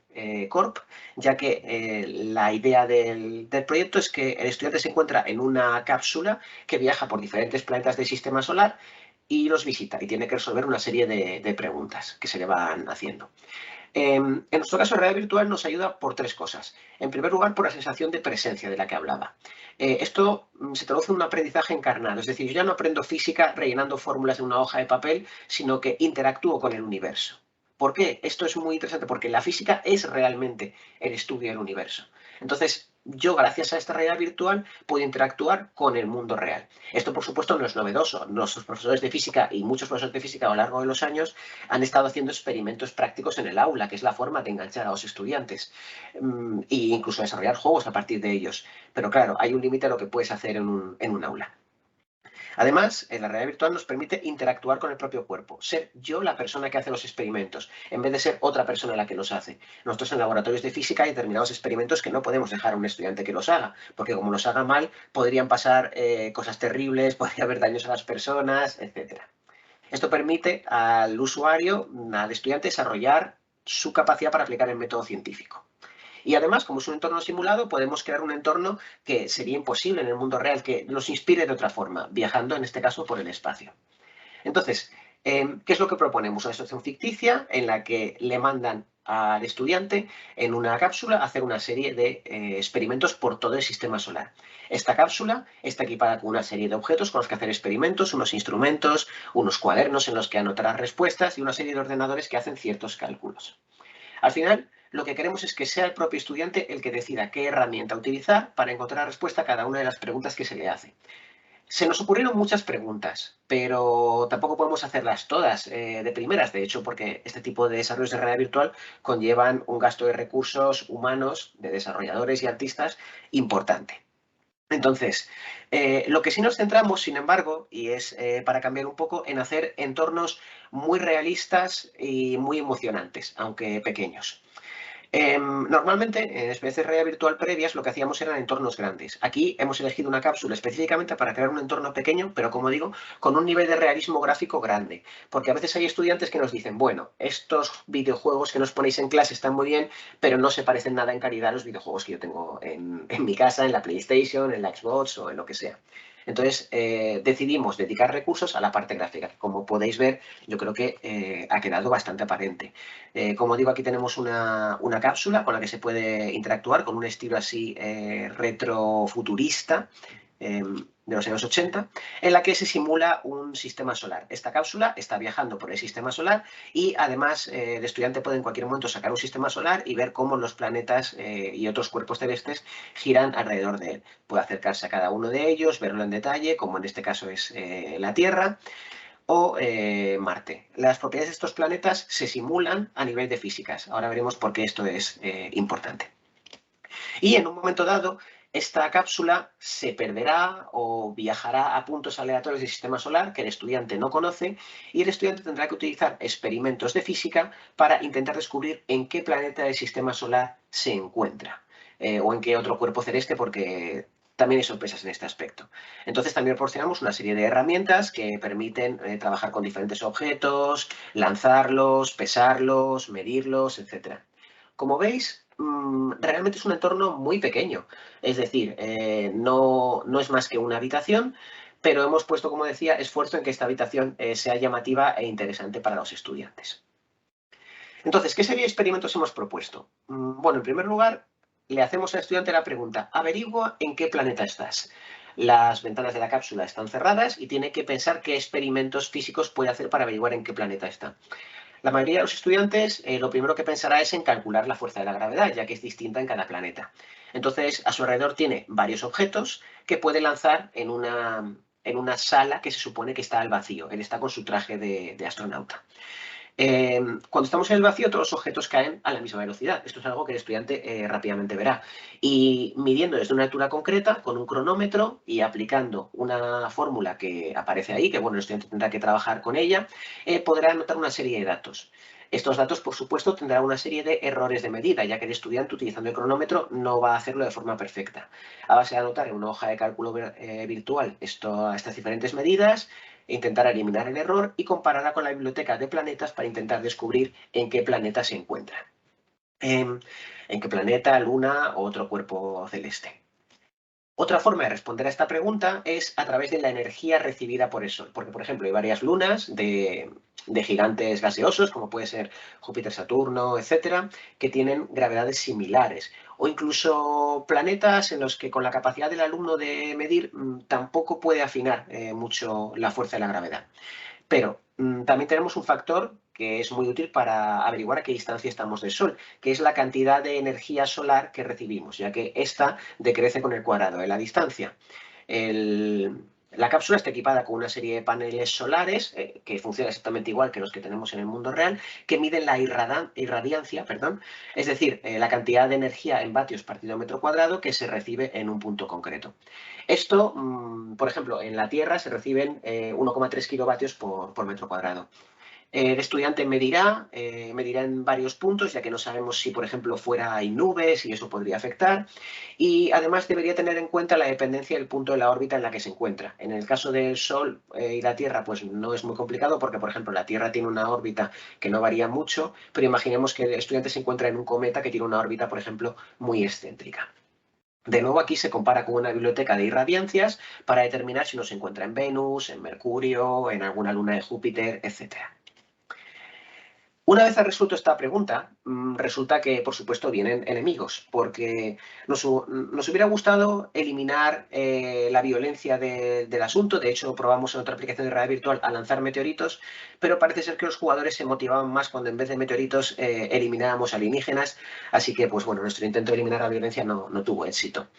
C: Corp, ya que la idea del proyecto es que el estudiante se encuentra en una cápsula que viaja por diferentes planetas del sistema solar y los visita y tiene que resolver una serie de preguntas que se le van haciendo. En nuestro caso, la realidad virtual nos ayuda por tres cosas. En primer lugar, por la sensación de presencia de la que hablaba. Esto se traduce en un aprendizaje encarnado. Es decir, yo ya no aprendo física rellenando fórmulas en una hoja de papel, sino que interactúo con el universo. ¿Por qué? Esto es muy interesante porque la física es realmente el estudio del universo. Entonces, yo, gracias a esta realidad virtual, puedo interactuar con el mundo real. Esto, por supuesto, no es novedoso. Nuestros profesores de física y muchos profesores de física a lo largo de los años han estado haciendo experimentos prácticos en el aula, que es la forma de enganchar a los estudiantes e incluso desarrollar juegos a partir de ellos. Pero claro, hay un límite a lo que puedes hacer en un aula. Además, la realidad virtual nos permite interactuar con el propio cuerpo, ser yo la persona que hace los experimentos, en vez de ser otra persona la que los hace. Nosotros en laboratorios de física hay determinados experimentos que no podemos dejar a un estudiante que los haga, porque como los haga mal, podrían pasar cosas terribles, podría haber daños a las personas, etc. Esto permite al usuario, al estudiante, desarrollar su capacidad para aplicar el método científico. Y además, como es un entorno simulado, podemos crear un entorno que sería imposible en el mundo real, que nos inspire de otra forma, viajando en este caso por el espacio. Entonces, ¿qué es lo que proponemos? Una situación ficticia en la que le mandan al estudiante en una cápsula a hacer una serie de experimentos por todo el sistema solar. Esta cápsula está equipada con una serie de objetos con los que hacer experimentos, unos instrumentos, unos cuadernos en los que anotar las respuestas y una serie de ordenadores que hacen ciertos cálculos. Al final, lo que queremos es que sea el propio estudiante el que decida qué herramienta utilizar para encontrar respuesta a cada una de las preguntas que se le hace. Se nos ocurrieron muchas preguntas, pero tampoco podemos hacerlas todas de primeras, de hecho, porque este tipo de desarrollos de realidad virtual conllevan un gasto de recursos humanos, de desarrolladores y artistas, importante. Entonces, lo que sí nos centramos, sin embargo, y es para cambiar un poco, en hacer entornos muy realistas y muy emocionantes, aunque pequeños. Normalmente, en experiencias de realidad virtual previas, lo que hacíamos eran entornos grandes. Aquí hemos elegido una cápsula específicamente para crear un entorno pequeño, pero como digo, con un nivel de realismo gráfico grande. Porque a veces hay estudiantes que nos dicen, bueno, estos videojuegos que nos ponéis en clase están muy bien, pero no se parecen nada en calidad a los videojuegos que yo tengo en mi casa, en la PlayStation, en la Xbox o en lo que sea. Entonces, decidimos dedicar recursos a la parte gráfica. Como podéis ver, yo creo que ha quedado bastante aparente. Como digo, aquí tenemos una cápsula con la que se puede interactuar con un estilo así retrofuturista de los años 80, en la que se simula un sistema solar. Esta cápsula está viajando por el sistema solar y además el estudiante puede en cualquier momento sacar un sistema solar y ver cómo los planetas y otros cuerpos celestes giran alrededor de él. Puede acercarse a cada uno de ellos, verlo en detalle, como en este caso es la Tierra o Marte. Las propiedades de estos planetas se simulan a nivel de físicas. Ahora veremos por qué esto es importante. Y en un momento dado, esta cápsula se perderá o viajará a puntos aleatorios del sistema solar que el estudiante no conoce y el estudiante tendrá que utilizar experimentos de física para intentar descubrir en qué planeta del sistema solar se encuentra o en qué otro cuerpo celeste, porque también hay sorpresas en este aspecto. Entonces también proporcionamos una serie de herramientas que permiten trabajar con diferentes objetos, lanzarlos, pesarlos, medirlos, etc. Como veis, realmente es un entorno muy pequeño. Es decir, no es más que una habitación, pero hemos puesto, como decía, esfuerzo en que esta habitación sea llamativa e interesante para los estudiantes. Entonces, ¿qué serie de experimentos hemos propuesto? Bueno, en primer lugar, le hacemos al estudiante la pregunta, averigua en qué planeta estás. Las ventanas de la cápsula están cerradas y tiene que pensar qué experimentos físicos puede hacer para averiguar en qué planeta está. La mayoría de los estudiantes lo primero que pensará es en calcular la fuerza de la gravedad, ya que es distinta en cada planeta. Entonces, a su alrededor tiene varios objetos que puede lanzar en una sala que se supone que está al vacío. Él está con su traje de astronauta. Cuando estamos en el vacío, todos los objetos caen a la misma velocidad. Esto es algo que el estudiante rápidamente verá. Y midiendo desde una altura concreta, con un cronómetro y aplicando una fórmula que aparece ahí, que bueno, el estudiante tendrá que trabajar con ella, podrá anotar una serie de datos. Estos datos, por supuesto, tendrán una serie de errores de medida, ya que el estudiante, utilizando el cronómetro, no va a hacerlo de forma perfecta. A base de anotar en una hoja de cálculo virtual estas diferentes medidas, intentar eliminar el error y compararla con la biblioteca de planetas para intentar descubrir en qué planeta se encuentra. En qué planeta, luna o otro cuerpo celeste. Otra forma de responder a esta pregunta es a través de la energía recibida por el Sol, porque, por ejemplo, hay varias lunas de gigantes gaseosos, como puede ser Júpiter, Saturno, etcétera, que tienen gravedades similares, o incluso planetas en los que con la capacidad del alumno de medir tampoco puede afinar mucho la fuerza de la gravedad. Pero también tenemos un factor que es muy útil para averiguar a qué distancia estamos del Sol, que es la cantidad de energía solar que recibimos, ya que esta decrece con el cuadrado de la distancia. La cápsula está equipada con una serie de paneles solares que funcionan exactamente igual que los que tenemos en el mundo real, que miden la irradiancia, es decir, la cantidad de energía en vatios partido metro cuadrado que se recibe en un punto concreto. Esto, por ejemplo, en la Tierra se reciben 1,3 kilovatios por metro cuadrado. El estudiante medirá en varios puntos, ya que no sabemos si, por ejemplo, fuera hay nubes y eso podría afectar. Y además debería tener en cuenta la dependencia del punto de la órbita en la que se encuentra. En el caso del Sol y la Tierra, pues no es muy complicado porque, por ejemplo, la Tierra tiene una órbita que no varía mucho, pero imaginemos que el estudiante se encuentra en un cometa que tiene una órbita, por ejemplo, muy excéntrica. De nuevo, aquí se compara con una biblioteca de irradiancias para determinar si nos encuentra en Venus, en Mercurio, en alguna luna de Júpiter, etc. Una vez ha resuelto esta pregunta, resulta que, por supuesto, vienen enemigos, porque nos hubiera gustado eliminar la violencia del asunto. De hecho, probamos en otra aplicación de realidad virtual a lanzar meteoritos, pero parece ser que los jugadores se motivaban más cuando en vez de meteoritos eliminábamos alienígenas. Así que, pues bueno, nuestro intento de eliminar la violencia no tuvo éxito.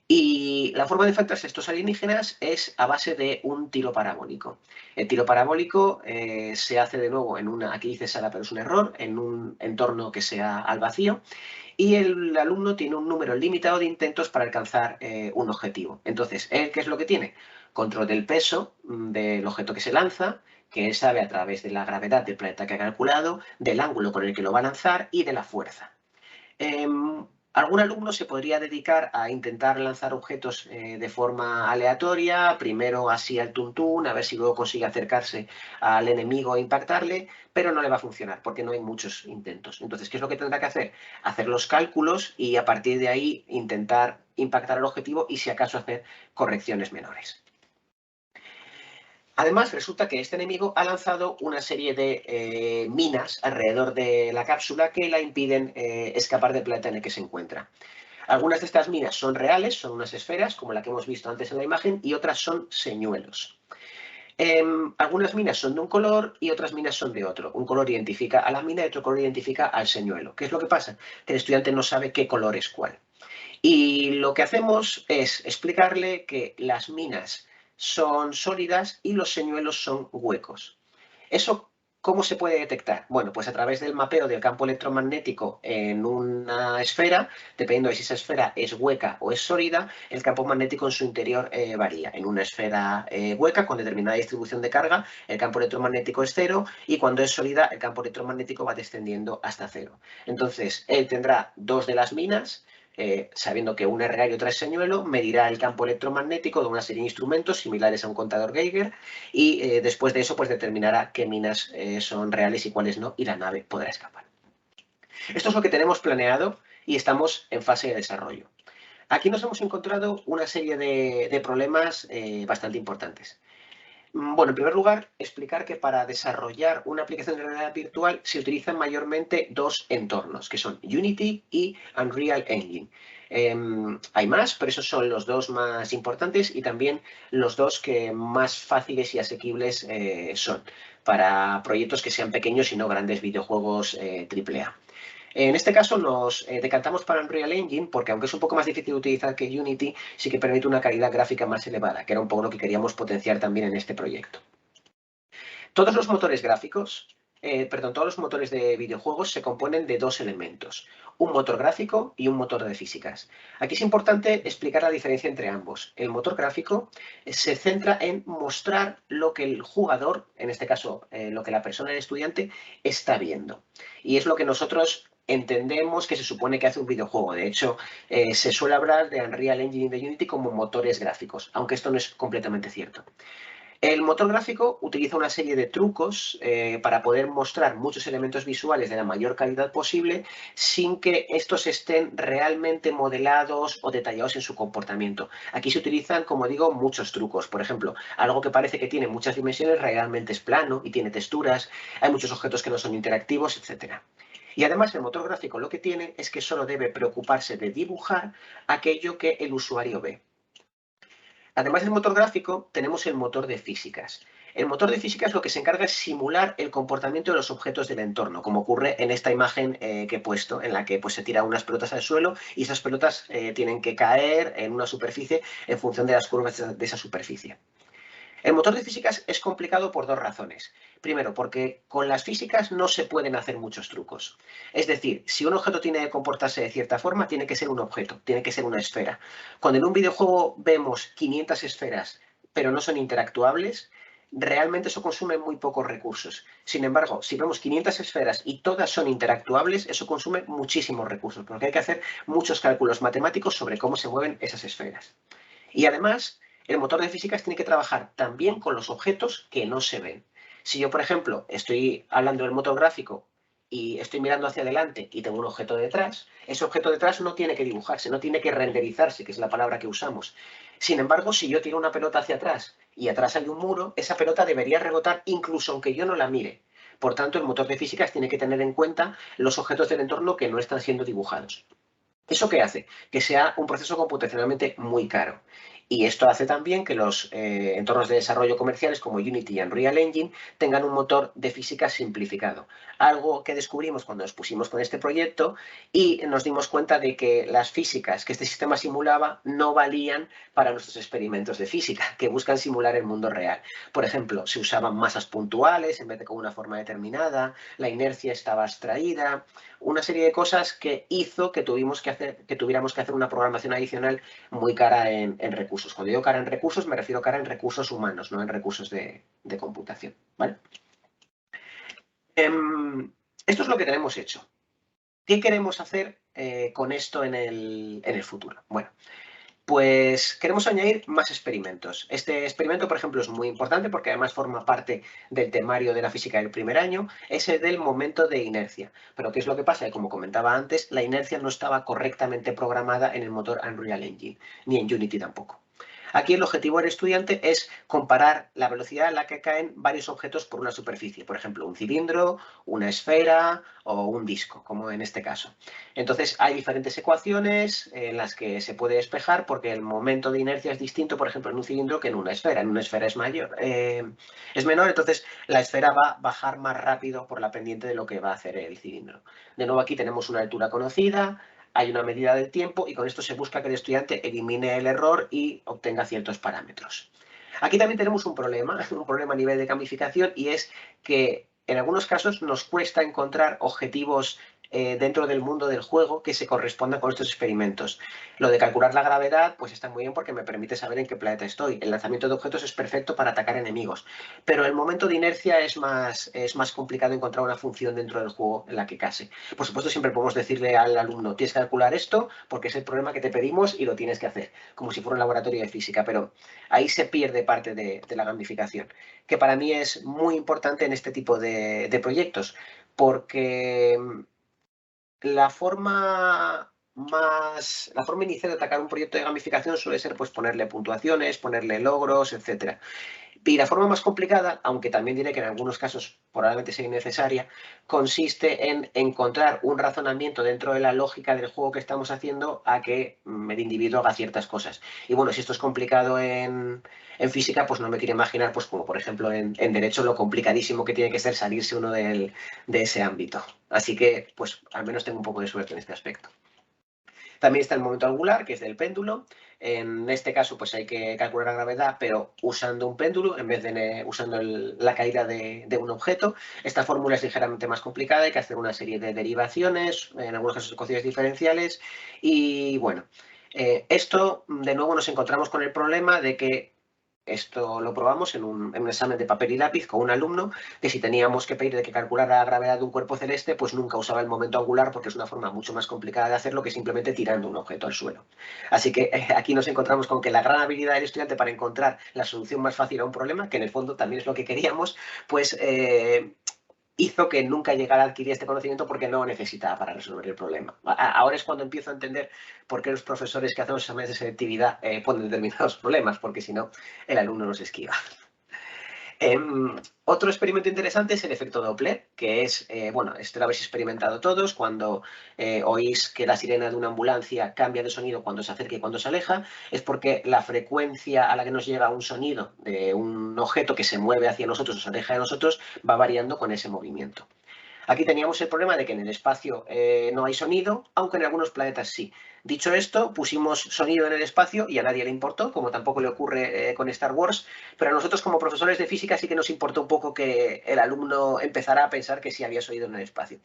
C: Y la forma de enfrentarse a estos alienígenas es a base de un tiro parabólico. El tiro parabólico se hace de nuevo en una, aquí dice sala, pero es un error, en un entorno que sea al vacío, y el alumno tiene un número limitado de intentos para alcanzar un objetivo. Entonces, ¿él qué es lo que tiene? Control del peso del objeto que se lanza, que él sabe a través de la gravedad del planeta que ha calculado, del ángulo con el que lo va a lanzar y de la fuerza. Algún alumno se podría dedicar a intentar lanzar objetos de forma aleatoria, primero así al tuntún, a ver si luego consigue acercarse al enemigo e impactarle, pero no le va a funcionar porque no hay muchos intentos. Entonces, ¿qué es lo que tendrá que hacer? Hacer los cálculos y a partir de ahí intentar impactar al objetivo y si acaso hacer correcciones menores. Además, resulta que este enemigo ha lanzado una serie de minas alrededor de la cápsula que la impiden escapar del planeta en el que se encuentra. Algunas de estas minas son reales, son unas esferas, como la que hemos visto antes en la imagen, y otras son señuelos. Algunas minas son de un color y otras minas son de otro. Un color identifica a la mina y otro color identifica al señuelo. ¿Qué es lo que pasa? Que el estudiante no sabe qué color es cuál. Y lo que hacemos es explicarle que las minas son sólidas y los señuelos son huecos. ¿Eso cómo se puede detectar? Bueno, pues a través del mapeo del campo electromagnético en una esfera, dependiendo de si esa esfera es hueca o es sólida, el campo magnético en su interior varía. En una esfera hueca, con determinada distribución de carga, el campo electromagnético es 0 y cuando es sólida, el campo electromagnético va descendiendo hasta 0. Entonces, él tendrá dos de las minas, sabiendo que una es real y otra es señuelo, medirá el campo electromagnético de una serie de instrumentos similares a un contador Geiger y después de eso pues determinará qué minas son reales y cuáles no y la nave podrá escapar. Esto es lo que tenemos planeado y estamos en fase de desarrollo. Aquí nos hemos encontrado una serie de problemas bastante importantes. Bueno, en primer lugar, explicar que para desarrollar una aplicación de realidad virtual se utilizan mayormente dos entornos, que son Unity y Unreal Engine. Hay más, pero esos son los dos más importantes y también los dos que más fáciles y asequibles son para proyectos que sean pequeños y no grandes videojuegos AAA. En este caso nos decantamos para Unreal Engine porque aunque es un poco más difícil de utilizar que Unity, sí que permite una calidad gráfica más elevada, que era un poco lo que queríamos potenciar también en este proyecto. Todos los motores gráficos, todos los motores de videojuegos se componen de dos elementos, un motor gráfico y un motor de físicas. Aquí es importante explicar la diferencia entre ambos. El motor gráfico se centra en mostrar lo que el jugador, en este caso lo que la persona, el estudiante, está viendo. Y es lo que nosotros entendemos que se supone que hace un videojuego. De hecho, se suele hablar de Unreal Engine y de Unity como motores gráficos, aunque esto no es completamente cierto. El motor gráfico utiliza una serie de trucos para poder mostrar muchos elementos visuales de la mayor calidad posible sin que estos estén realmente modelados o detallados en su comportamiento. Aquí se utilizan, como digo, muchos trucos. Por ejemplo, algo que parece que tiene muchas dimensiones realmente es plano y tiene texturas. Hay muchos objetos que no son interactivos, etc. Y además el motor gráfico lo que tiene es que solo debe preocuparse de dibujar aquello que el usuario ve. Además del motor gráfico, tenemos el motor de físicas. El motor de físicas lo que se encarga es simular el comportamiento de los objetos del entorno, como ocurre en esta imagen que he puesto, en la que pues, se tiran unas pelotas al suelo y esas pelotas tienen que caer en una superficie en función de las curvas de esa superficie. El motor de físicas es complicado por dos razones. Primero, porque con las físicas no se pueden hacer muchos trucos. Es decir, si un objeto tiene que comportarse de cierta forma, tiene que ser un objeto, tiene que ser una esfera. Cuando en un videojuego vemos 500 esferas, pero no son interactuables, realmente eso consume muy pocos recursos. Sin embargo, si vemos 500 esferas y todas son interactuables, eso consume muchísimos recursos, porque hay que hacer muchos cálculos matemáticos sobre cómo se mueven esas esferas. Y además, el motor de físicas tiene que trabajar también con los objetos que no se ven. Si yo, por ejemplo, estoy hablando del motor gráfico y estoy mirando hacia adelante y tengo un objeto detrás, ese objeto detrás no tiene que dibujarse, no tiene que renderizarse, que es la palabra que usamos. Sin embargo, si yo tiro una pelota hacia atrás y atrás hay un muro, esa pelota debería rebotar incluso aunque yo no la mire, Por tanto, el motor de físicas tiene que tener en cuenta los objetos del entorno que no están siendo dibujados. ¿Eso qué hace? Que sea un proceso computacionalmente muy caro. Y esto hace también que los entornos de desarrollo comerciales como Unity y Unreal Engine tengan un motor de física simplificado. Algo que descubrimos cuando nos pusimos con este proyecto y nos dimos cuenta de que las físicas que este sistema simulaba no valían para nuestros experimentos de física, que buscan simular el mundo real. Por ejemplo, se usaban masas puntuales en vez de con una forma determinada, la inercia estaba abstraída, una serie de cosas que hizo que tuviéramos que hacer una programación adicional muy cara en recursos. Cuando digo cara en recursos, me refiero a cara en recursos humanos, no en recursos de computación, ¿vale? Esto es lo que tenemos hecho. ¿Qué queremos hacer con esto en el futuro? Bueno, pues queremos añadir más experimentos. Este experimento, por ejemplo, es muy importante porque además forma parte del temario de la física del primer año, es el del momento de inercia. Pero ¿qué es lo que pasa? Que, como comentaba antes, la inercia no estaba correctamente programada en el motor Unreal Engine, ni en Unity tampoco. Aquí el objetivo del estudiante es comparar la velocidad a la que caen varios objetos por una superficie, por ejemplo, un cilindro, una esfera o un disco, como en este caso. Entonces, hay diferentes ecuaciones en las que se puede despejar porque el momento de inercia es distinto, por ejemplo, en un cilindro que en una esfera. En una esfera es menor, entonces la esfera va a bajar más rápido por la pendiente de lo que va a hacer el cilindro. De nuevo, aquí tenemos una altura conocida, hay una medida del tiempo y con esto se busca que el estudiante elimine el error y obtenga ciertos parámetros. Aquí también tenemos un problema a nivel de gamificación, y es que en algunos casos nos cuesta encontrar objetivos dentro del mundo del juego que se correspondan con estos experimentos. Lo de calcular la gravedad pues está muy bien porque me permite saber en qué planeta estoy. El lanzamiento de objetos es perfecto para atacar enemigos, pero el momento de inercia es más complicado encontrar una función dentro del juego en la que case. Por supuesto, siempre podemos decirle al alumno, tienes que calcular esto porque es el problema que te pedimos y lo tienes que hacer, como si fuera un laboratorio de física, pero ahí se pierde parte de la gamificación, que para mí es muy importante en este tipo de proyectos, porque la forma inicial de atacar un proyecto de gamificación suele ser pues ponerle puntuaciones, ponerle logros, etc. Y la forma más complicada, aunque también diré que en algunos casos probablemente sea innecesaria, consiste en encontrar un razonamiento dentro de la lógica del juego que estamos haciendo a que el individuo haga ciertas cosas. Y bueno, si esto es complicado en física, pues no me quiero imaginar, pues como por ejemplo en derecho, lo complicadísimo que tiene que ser salirse uno de ese ámbito. Así que, pues al menos tengo un poco de suerte en este aspecto. También está el momento angular, que es del péndulo. En este caso, pues hay que calcular la gravedad, pero usando un péndulo en vez de usando la caída de un objeto. Esta fórmula es ligeramente más complicada, hay que hacer una serie de derivaciones, en algunos casos ecuaciones diferenciales. Y bueno, esto, de nuevo, nos encontramos con el problema de que esto lo probamos en un examen de papel y lápiz con un alumno, que si teníamos que pedir de que calculara la gravedad de un cuerpo celeste, pues nunca usaba el momento angular porque es una forma mucho más complicada de hacerlo que simplemente tirando un objeto al suelo. Así que aquí nos encontramos con que la gran habilidad del estudiante para encontrar la solución más fácil a un problema, que en el fondo también es lo que queríamos, pues hizo que nunca llegara a adquirir este conocimiento porque no lo necesitaba para resolver el problema. Ahora es cuando empiezo a entender por qué los profesores que hacen los exámenes de selectividad ponen determinados problemas, porque si no, el alumno los esquiva. Otro experimento interesante es el efecto Doppler, que es, bueno, esto lo habéis experimentado todos, cuando oís que la sirena de una ambulancia cambia de sonido cuando se acerca y cuando se aleja, es porque la frecuencia a la que nos llega un sonido de un objeto que se mueve hacia nosotros o se aleja de nosotros va variando con ese movimiento. Aquí teníamos el problema de que en el espacio no hay sonido, aunque en algunos planetas sí. Dicho esto, pusimos sonido en el espacio y a nadie le importó, como tampoco le ocurre con Star Wars, pero a nosotros como profesores de física sí que nos importó un poco que el alumno empezara a pensar que sí había sonido en el espacio.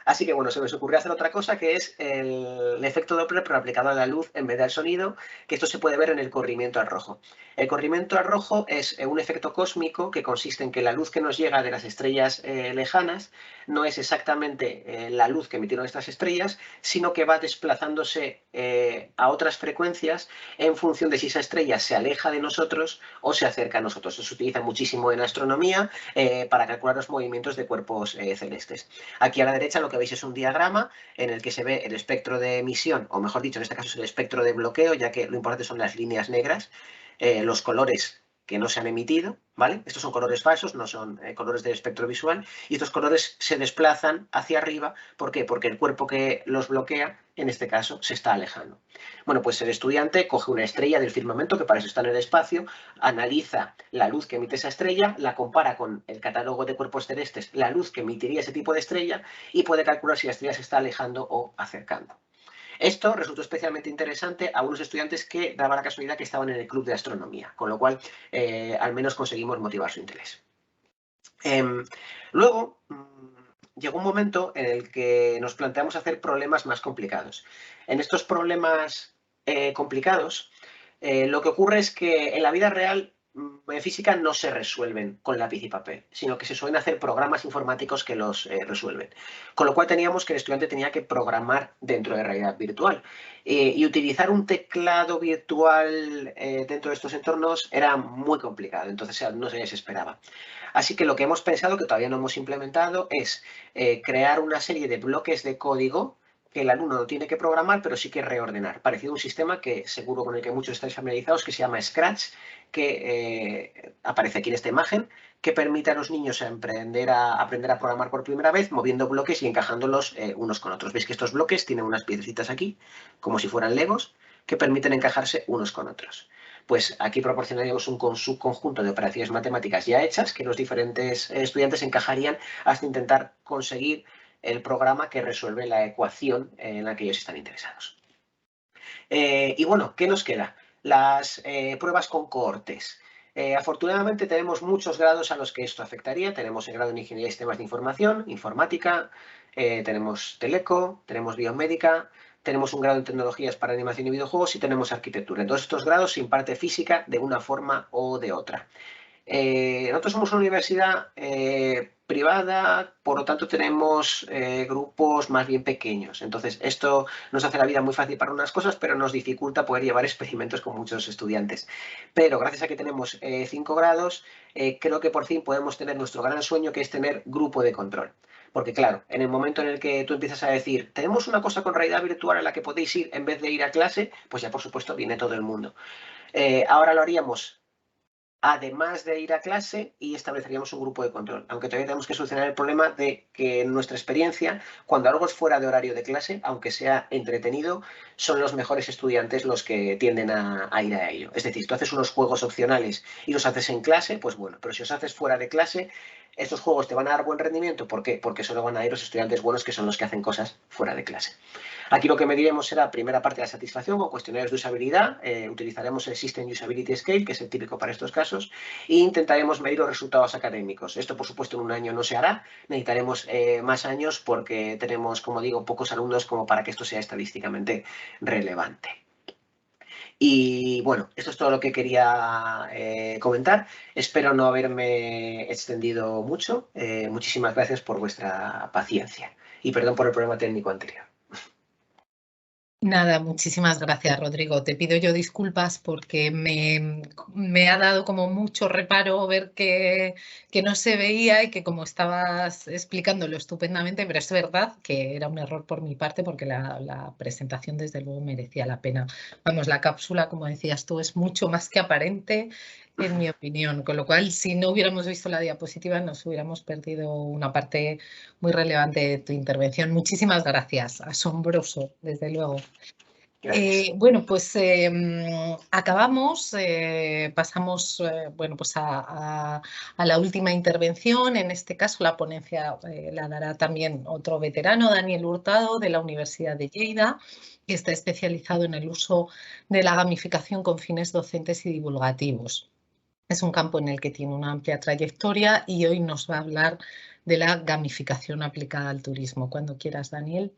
C: Así que bueno, se me ocurrió hacer otra cosa, que es el efecto Doppler pero aplicado a la luz en vez del sonido, que esto se puede ver en el corrimiento al rojo. El corrimiento al rojo es un efecto cósmico que consiste en que la luz que nos llega de las estrellas lejanas no es exactamente la luz que emitieron estas estrellas, sino que va desplazándose a otras frecuencias en función de si esa estrella se aleja de nosotros o se acerca a nosotros. Esto se utiliza muchísimo en astronomía para calcular los movimientos de cuerpos celestes. Aquí a la derecha lo que veis es un diagrama en el que se ve el espectro de emisión, o mejor dicho, en este caso es el espectro de bloqueo, ya que lo importante son las líneas negras. Los colores que no se han emitido, ¿vale? Estos son colores falsos, no son colores del espectro visual, y estos colores se desplazan hacia arriba. ¿Por qué? Porque el cuerpo que los bloquea, en este caso, se está alejando. Bueno, pues el estudiante coge una estrella del firmamento, que para eso está en el espacio, analiza la luz que emite esa estrella, la compara con el catálogo de cuerpos celestes, la luz que emitiría ese tipo de estrella, y puede calcular si la estrella se está alejando o acercando. Esto resultó especialmente interesante a unos estudiantes que daba la casualidad que estaban en el club de astronomía, con lo cual al menos conseguimos motivar su interés. Luego llegó un momento en el que nos planteamos hacer problemas más complicados. En estos problemas complicados, lo que ocurre es que en la vida real en física no se resuelven con lápiz y papel, sino que se suelen hacer programas informáticos que los resuelven. Con lo cual teníamos que el estudiante tenía que programar dentro de realidad virtual. Y utilizar un teclado virtual dentro de estos entornos era muy complicado, entonces no se les esperaba. Así que lo que hemos pensado, que todavía no hemos implementado, es crear una serie de bloques de código que el alumno no tiene que programar, pero sí que reordenar. Parecido a un sistema que seguro con el que muchos estáis familiarizados, que se llama Scratch, que aparece aquí en esta imagen, que permite a los niños aprender a programar por primera vez, moviendo bloques y encajándolos unos con otros. Veis que estos bloques tienen unas piedrecitas aquí, como si fueran legos, que permiten encajarse unos con otros. Pues aquí proporcionaríamos un subconjunto de operaciones matemáticas ya hechas que los diferentes estudiantes encajarían hasta intentar conseguir el programa que resuelve la ecuación en la que ellos están interesados. Y bueno, ¿qué nos queda? Las pruebas con cohortes. Afortunadamente tenemos muchos grados a los que esto afectaría. Tenemos el grado en Ingeniería de Sistemas de Información, Informática, tenemos Teleco, tenemos Biomédica, tenemos un grado en Tecnologías para Animación y Videojuegos y tenemos Arquitectura. En todos estos grados se imparte física de una forma o de otra. Nosotros somos una universidad privada, por lo tanto tenemos grupos más bien pequeños. Entonces esto nos hace la vida muy fácil para unas cosas, pero nos dificulta poder llevar experimentos con muchos estudiantes. Pero gracias a que tenemos 5 grados, creo que por fin podemos tener nuestro gran sueño, que es tener grupo de control. Porque claro, en el momento en el que tú empiezas a decir, tenemos una cosa con realidad virtual a la que podéis ir en vez de ir a clase, pues ya por supuesto viene todo el mundo. Ahora lo haríamos además de ir a clase, y estableceríamos un grupo de control. Aunque todavía tenemos que solucionar el problema de que en nuestra experiencia, cuando algo es fuera de horario de clase, aunque sea entretenido, son los mejores estudiantes los que tienden a ir a ello. Es decir, si tú haces unos juegos opcionales y los haces en clase, pues bueno, pero si los haces fuera de clase, estos juegos te van a dar buen rendimiento. ¿Por qué? Porque solo van a ir los estudiantes buenos, que son los que hacen cosas fuera de clase. Aquí lo que mediremos será primera parte de la satisfacción con cuestionarios de usabilidad. Utilizaremos el System Usability Scale, que es el típico para estos casos, e intentaremos medir los resultados académicos. Esto, por supuesto, en un año no se hará. Necesitaremos más años porque tenemos, como digo, pocos alumnos como para que esto sea estadísticamente relevante. Y bueno, esto es todo lo que quería comentar. Espero no haberme extendido mucho. Muchísimas gracias por vuestra paciencia y perdón por el problema técnico anterior.
A: Nada, muchísimas gracias, Rodrigo. Te pido yo disculpas porque me ha dado como mucho reparo ver que no se veía y que como estabas explicándolo estupendamente, pero es verdad que era un error por mi parte porque la presentación desde luego merecía la pena. Vamos, la cápsula, como decías tú, es mucho más que aparente, en mi opinión, con lo cual si no hubiéramos visto la diapositiva nos hubiéramos perdido una parte muy relevante de tu intervención. Muchísimas gracias, asombroso, desde luego. Bueno, pues acabamos, pasamos bueno, pues a la última intervención. En este caso la ponencia la dará también otro veterano, Daniel Hurtado, de la Universidad de Lleida, que está especializado en el uso de la gamificación con fines docentes y divulgativos. Es un campo en el que tiene una amplia trayectoria y hoy nos va a hablar de la gamificación aplicada al turismo. Cuando quieras, Daniel.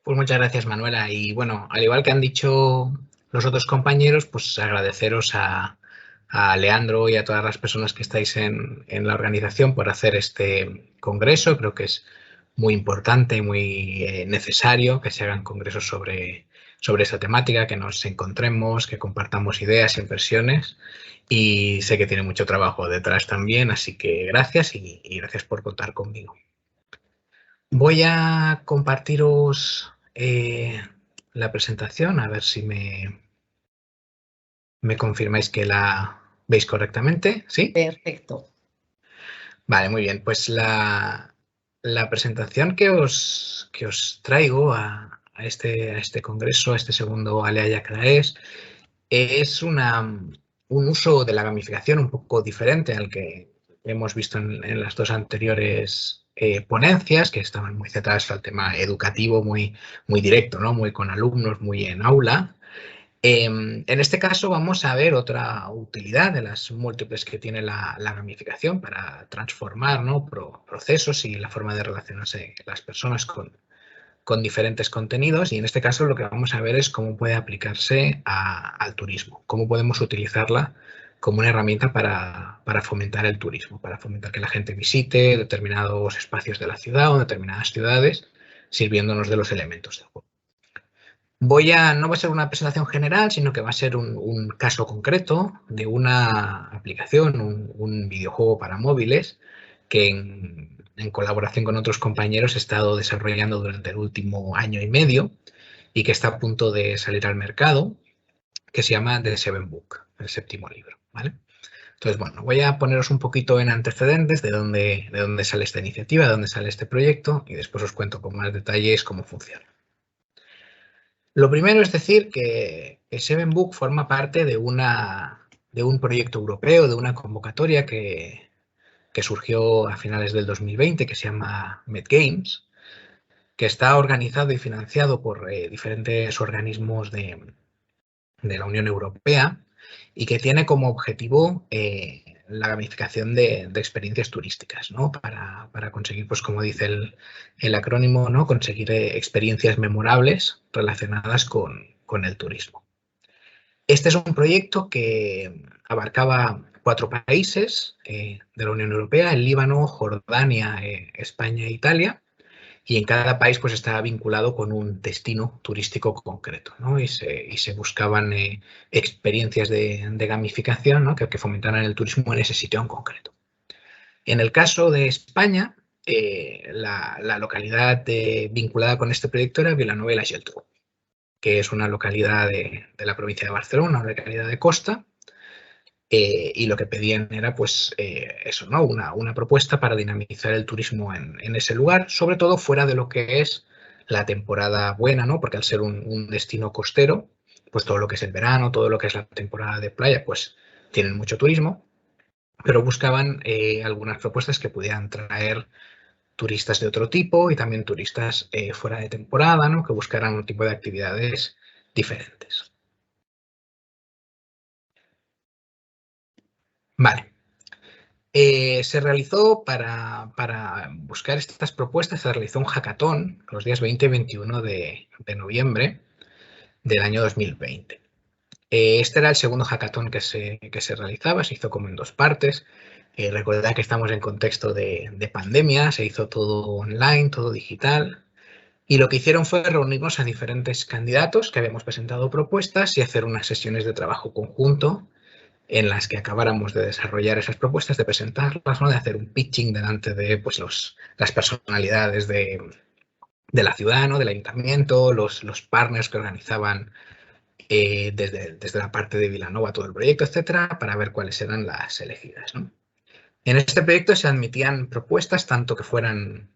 E: Pues muchas gracias, Manuela. Y bueno, al igual que han dicho los otros compañeros, pues agradeceros a Leandro y a todas las personas que estáis en la organización por hacer este congreso. Creo que es muy importante y muy necesario que se hagan congresos sobre esta temática, que nos encontremos, que compartamos ideas e impresiones. Y sé que tiene mucho trabajo detrás también, así que gracias y gracias por contar conmigo. Voy a compartiros la presentación, a ver si me ¿Me confirmáis que la veis correctamente? ¿Sí?
A: Perfecto.
E: Vale, muy bien. Pues la presentación que os traigo a este congreso, a este segundo Alea Yacraes, es un uso de la gamificación un poco diferente al que hemos visto en las dos anteriores ponencias, que estaban muy centradas al tema educativo, muy directo, ¿no? Muy con alumnos, muy en aula. En este caso vamos a ver otra utilidad de las múltiples que tiene la gamificación para transformar, ¿no? procesos y la forma de relacionarse las personas con diferentes contenidos, y en este caso lo que vamos a ver es cómo puede aplicarse al turismo, cómo podemos utilizarla como una herramienta para fomentar el turismo, para fomentar que la gente visite determinados espacios de la ciudad o determinadas ciudades, sirviéndonos de los elementos del juego. No va a ser una presentación general, sino que va a ser un caso concreto de una aplicación, un videojuego para móviles que en colaboración con otros compañeros he estado desarrollando durante el último año y medio y que está a punto de salir al mercado, que se llama The Seven Book, el séptimo libro, ¿vale? Entonces, bueno, voy a poneros un poquito en antecedentes de dónde sale esta iniciativa, de dónde sale este proyecto, y después os cuento con más detalles cómo funciona. Lo primero es decir que Seven Book forma parte de un proyecto europeo, de una convocatoria que surgió a finales del 2020, que se llama MedGames, que está organizado y financiado por diferentes organismos de la Unión Europea y que tiene como objetivo la gamificación de experiencias turísticas, ¿no? Para conseguir, pues como dice el acrónimo, ¿no? Conseguir experiencias memorables relacionadas con el turismo. Este es un proyecto que abarcaba 4 países de la Unión Europea: el Líbano, Jordania, España e Italia. Y en cada país pues estaba vinculado con un destino turístico concreto, ¿no? Y se buscaban experiencias de gamificación, ¿no? que fomentaran el turismo en ese sitio en concreto. En el caso de España, la localidad vinculada con este proyecto era Vilanova i la Geltrú, que es una localidad de la provincia de Barcelona, una localidad de costa. Y lo que pedían era, pues, eso, ¿no? Una propuesta para dinamizar el turismo en ese lugar, sobre todo fuera de lo que es la temporada buena, ¿no? Porque al ser un destino costero, pues todo lo que es el verano, todo lo que es la temporada de playa, pues tienen mucho turismo, pero buscaban algunas propuestas que pudieran traer turistas de otro tipo y también turistas fuera de temporada, ¿no? Que buscaran un tipo de actividades diferentes. Vale. Se realizó para buscar estas propuestas, se realizó un hackathon los días 20 y 21 de noviembre del año 2020. Este era el segundo hackathon que se realizaba, se hizo como en 2 partes. Recordad que estamos en contexto de pandemia, se hizo todo online, todo digital. Y lo que hicieron fue reunirnos a diferentes candidatos que habíamos presentado propuestas y hacer unas sesiones de trabajo conjunto en las que acabáramos de desarrollar esas propuestas, de presentarlas, ¿no? De hacer un pitching delante de, pues, las personalidades de la ciudad, ¿no? Del ayuntamiento, los partners que organizaban desde la parte de Vilanova todo el proyecto, etcétera, para ver cuáles eran las elegidas, ¿no? En este proyecto se admitían propuestas tanto que fueran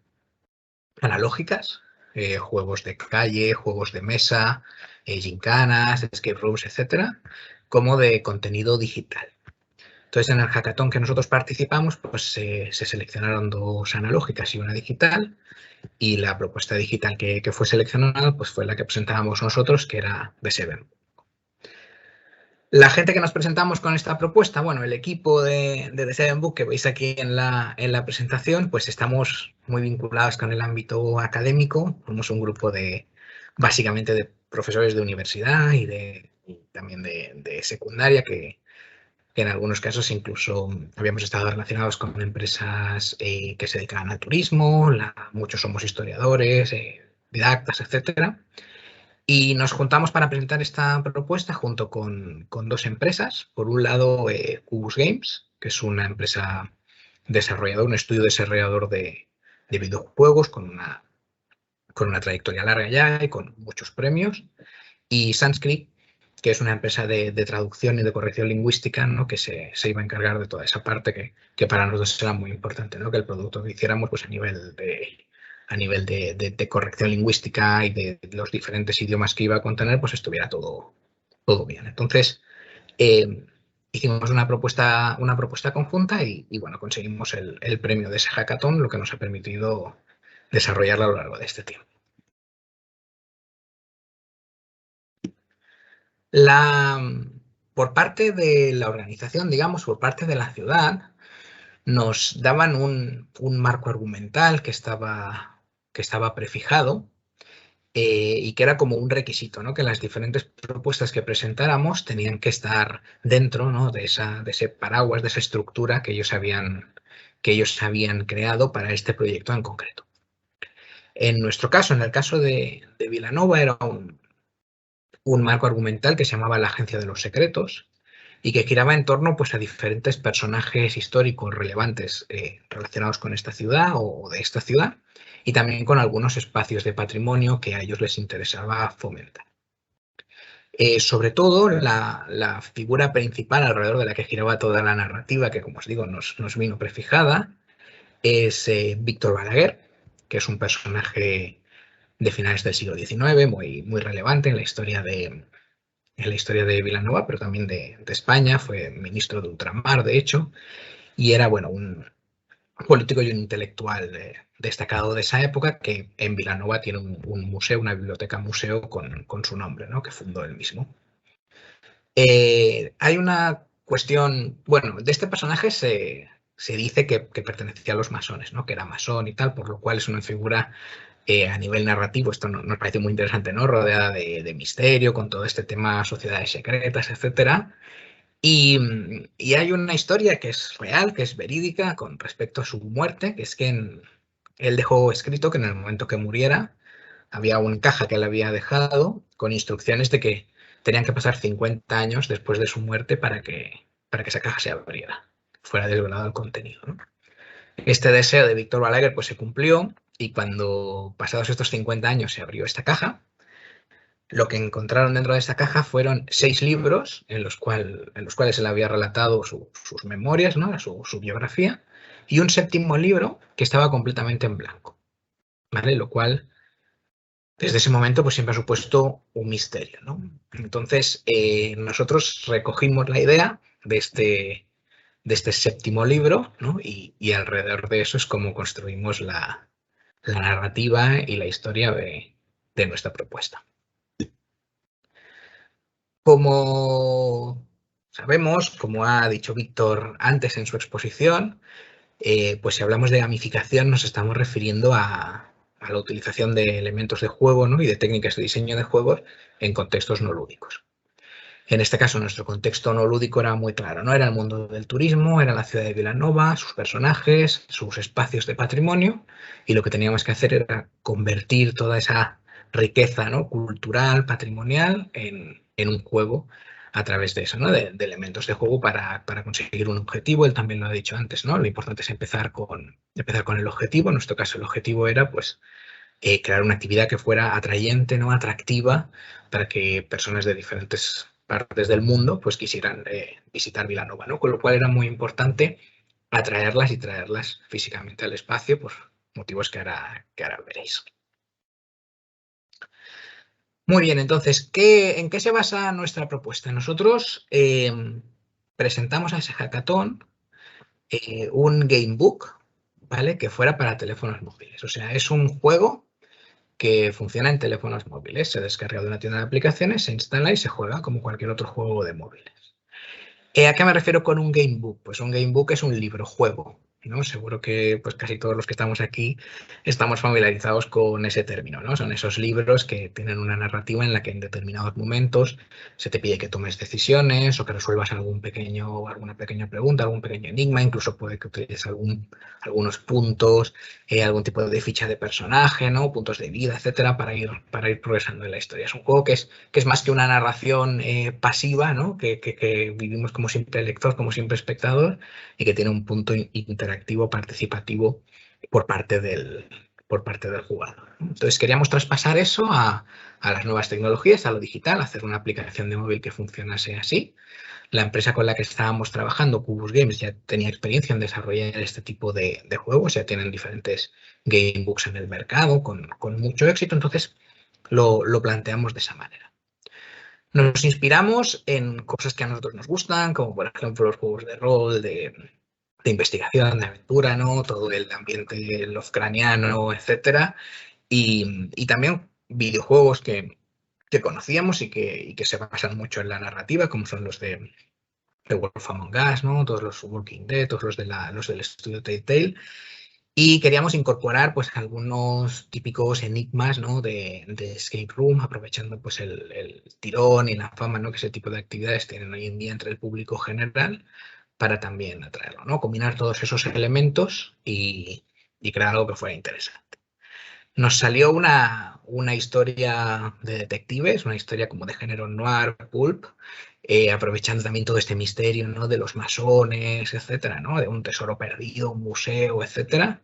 E: analógicas, juegos de calle, juegos de mesa, gincanas, escape rooms, etcétera, como de contenido digital. Entonces, en el hackathon que nosotros participamos, pues se seleccionaron 2 analógicas y una digital, y la propuesta digital que fue seleccionada pues fue la que presentábamos nosotros, que era The Seven. La gente que nos presentamos con esta propuesta, bueno, el equipo de The Seven Book que veis aquí en la presentación, pues estamos muy vinculados con el ámbito académico. Somos un grupo básicamente de profesores de universidad y también de secundaria que en algunos casos incluso habíamos estado relacionados con empresas que se dedicaban al turismo, muchos somos historiadores, didactas, etcétera. Y nos juntamos para presentar esta propuesta junto con 2 empresas. Por un lado, Cubus Games, que es una empresa desarrolladora, un estudio desarrollador de videojuegos con una trayectoria larga ya y con muchos premios. Y Sanskrit, que es una empresa de traducción y de corrección lingüística, ¿no? Que se iba a encargar de toda esa parte que para nosotros era muy importante, ¿no? Que el producto que hiciéramos pues, a nivel de corrección lingüística y de los diferentes idiomas que iba a contener, pues estuviera todo bien. Entonces, hicimos una propuesta conjunta y bueno, conseguimos el premio de ese hackathon, lo que nos ha permitido desarrollarla a lo largo de este tiempo. Por parte de la organización, digamos, por parte de la ciudad, nos daban un marco argumental que estaba prefijado y que era como un requisito, ¿no? Que las diferentes propuestas que presentáramos tenían que estar dentro, ¿no? de ese paraguas, de esa estructura que ellos habían creado para este proyecto en concreto. En nuestro caso, en el caso de Vilanova, era un marco argumental que se llamaba la Agencia de los Secretos y que giraba en torno pues, a diferentes personajes históricos relevantes relacionados con esta ciudad o de esta ciudad y también con algunos espacios de patrimonio que a ellos les interesaba fomentar. Sobre todo, la figura principal alrededor de la que giraba toda la narrativa, que como os digo nos vino prefijada, es Víctor Balaguer, que es un personaje de finales del siglo XIX, muy relevante en la historia de Vilanova, pero también de España. Fue ministro de ultramar, de hecho, y era bueno, un político y un intelectual destacado de esa época, que en Vilanova tiene un museo, una biblioteca museo con su nombre, ¿no? Que fundó él mismo. Hay una cuestión, bueno, de este personaje se dice que pertenecía a los masones, ¿no? Que era masón y tal, por lo cual es una figura a nivel narrativo, esto nos parece muy interesante, ¿no? Rodeada de misterio, con todo este tema sociedades secretas, etcétera. Y hay una historia que es real, que es verídica con respecto a su muerte, que es que él dejó escrito que en el momento que muriera había una caja que él había dejado con instrucciones de que tenían que pasar 50 años después de su muerte para que esa caja se abriera, fuera desvelado el contenido, ¿no? Este deseo de Víctor Balaguer pues se cumplió y cuando pasados estos 50 años se abrió esta caja, lo que encontraron dentro de esta caja fueron 6 libros en los cuales él había relatado sus memorias, ¿no? su biografía, y un 7º libro que estaba completamente en blanco, ¿vale? Lo cual, desde ese momento, pues siempre ha supuesto un misterio, ¿no? Entonces, nosotros recogimos la idea de este 7º libro, ¿no? Y alrededor de eso es como construimos la narrativa y la historia de nuestra propuesta. Como sabemos, como ha dicho Víctor antes en su exposición, pues si hablamos de gamificación nos estamos refiriendo a la utilización de elementos de juego, ¿no? Y de técnicas de diseño de juegos en contextos no lúdicos. En este caso, nuestro contexto no lúdico era muy claro, ¿no? Era el mundo del turismo, era la ciudad de Vilanova, sus personajes, sus espacios de patrimonio, y lo que teníamos que hacer era convertir toda esa riqueza, ¿no? Cultural, patrimonial, en un juego a través de eso, ¿no? De elementos de juego para conseguir un objetivo. Él también lo ha dicho antes, ¿no? Lo importante es empezar con el objetivo. En nuestro caso, el objetivo era, pues, crear una actividad que fuera atrayente, ¿no? Atractiva, para que personas de diferentes partes del mundo pues quisieran visitar Vilanova, ¿no? Con lo cual era muy importante atraerlas y traerlas físicamente al espacio por motivos que ahora veréis. Muy bien, entonces, ¿en qué se basa nuestra propuesta? Nosotros presentamos a ese hackathon un gamebook, ¿vale? Que fuera para teléfonos móviles. O sea, es un juego que funciona en teléfonos móviles. Se descarga de una tienda de aplicaciones, se instala y se juega como cualquier otro juego de móviles. ¿A qué me refiero con un gamebook? Pues un gamebook es un libro juego, ¿no? Seguro que pues casi todos los que estamos aquí estamos familiarizados con ese término, ¿no? Son esos libros que tienen una narrativa en la que en determinados momentos se te pide que tomes decisiones o que resuelvas alguna pequeña pregunta, algún pequeño enigma, incluso puede que utilices algunos puntos, algún tipo de ficha de personaje, ¿no? Puntos de vida, etcétera, para ir progresando en la historia. Es un juego que es más que una narración pasiva, ¿no? Que vivimos como simple lector, como simple espectador, y que tiene un punto interactivo, participativo por parte del por parte del jugador. Entonces queríamos traspasar eso a las nuevas tecnologías, a lo digital, hacer una aplicación de móvil que funcionase así. La empresa con la que estábamos trabajando, Cubus Games, ya tenía experiencia en desarrollar este tipo de juegos, ya tienen diferentes gamebooks en el mercado con mucho éxito, entonces lo planteamos de esa manera. Nos inspiramos en cosas que a nosotros nos gustan, como por ejemplo los juegos de rol, de investigación, de aventura, ¿no? Todo el ambiente lovecraftiano, etcétera. Y también videojuegos que conocíamos y que se basan mucho en la narrativa, como son los de Wolf Among Us, ¿no? Todos los Walking Dead, todos los del estudio Telltale. Y queríamos incorporar pues algunos típicos enigmas, ¿no? de escape room, aprovechando pues el tirón y la fama, ¿no? que ese tipo de actividades tienen hoy en día entre el público general, para también atraerlo, ¿no? Combinar todos esos elementos y crear algo que fuera interesante. Nos salió una historia de detectives, una historia como de género noir, pulp, aprovechando también todo este misterio, ¿no? de los masones, etcétera, ¿no? de un tesoro perdido, un museo, etcétera.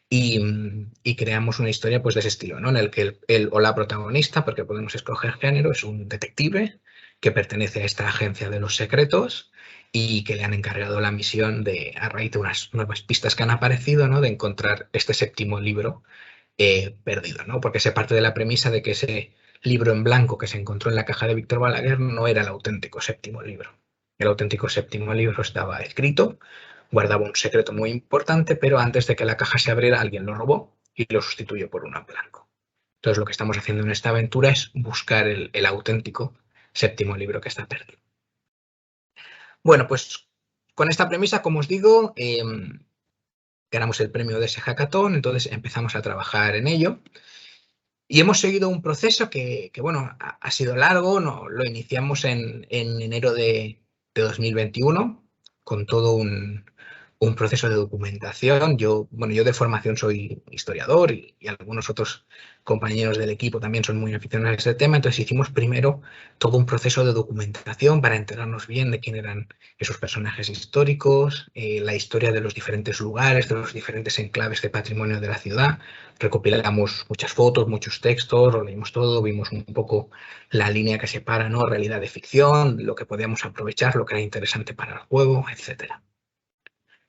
E: Y creamos una historia pues de ese estilo, ¿no? en el que el o la protagonista, porque podemos escoger género, es un detective que pertenece a esta agencia de los secretos y que le han encargado la misión de, a raíz de unas nuevas pistas que han aparecido, ¿no? de encontrar este séptimo libro perdido, ¿no? Porque se parte de la premisa de que ese libro en blanco que se encontró en la caja de Víctor Balaguer no era el auténtico séptimo libro. El auténtico séptimo libro estaba escrito, guardaba un secreto muy importante, pero antes de que la caja se abriera alguien lo robó y lo sustituyó por uno en blanco. Entonces lo que estamos haciendo en esta aventura es buscar el auténtico séptimo libro que está perdido. Bueno, pues con esta premisa, como os digo, ganamos el premio de ese hackathon, entonces empezamos a trabajar en ello. Y hemos seguido un proceso que bueno, ha sido largo, ¿no? Lo iniciamos en enero de 2021 con todo un proceso de documentación. Yo de formación soy historiador y algunos otros compañeros del equipo también son muy aficionados a este tema, entonces hicimos primero todo un proceso de documentación para enterarnos bien de quién eran esos personajes históricos, la historia de los diferentes lugares, de los diferentes enclaves de patrimonio de la ciudad. Recopilamos muchas fotos, muchos textos, lo leímos todo, vimos un poco la línea que separa, ¿no? realidad de ficción, lo que podíamos aprovechar, lo que era interesante para el juego, etcétera.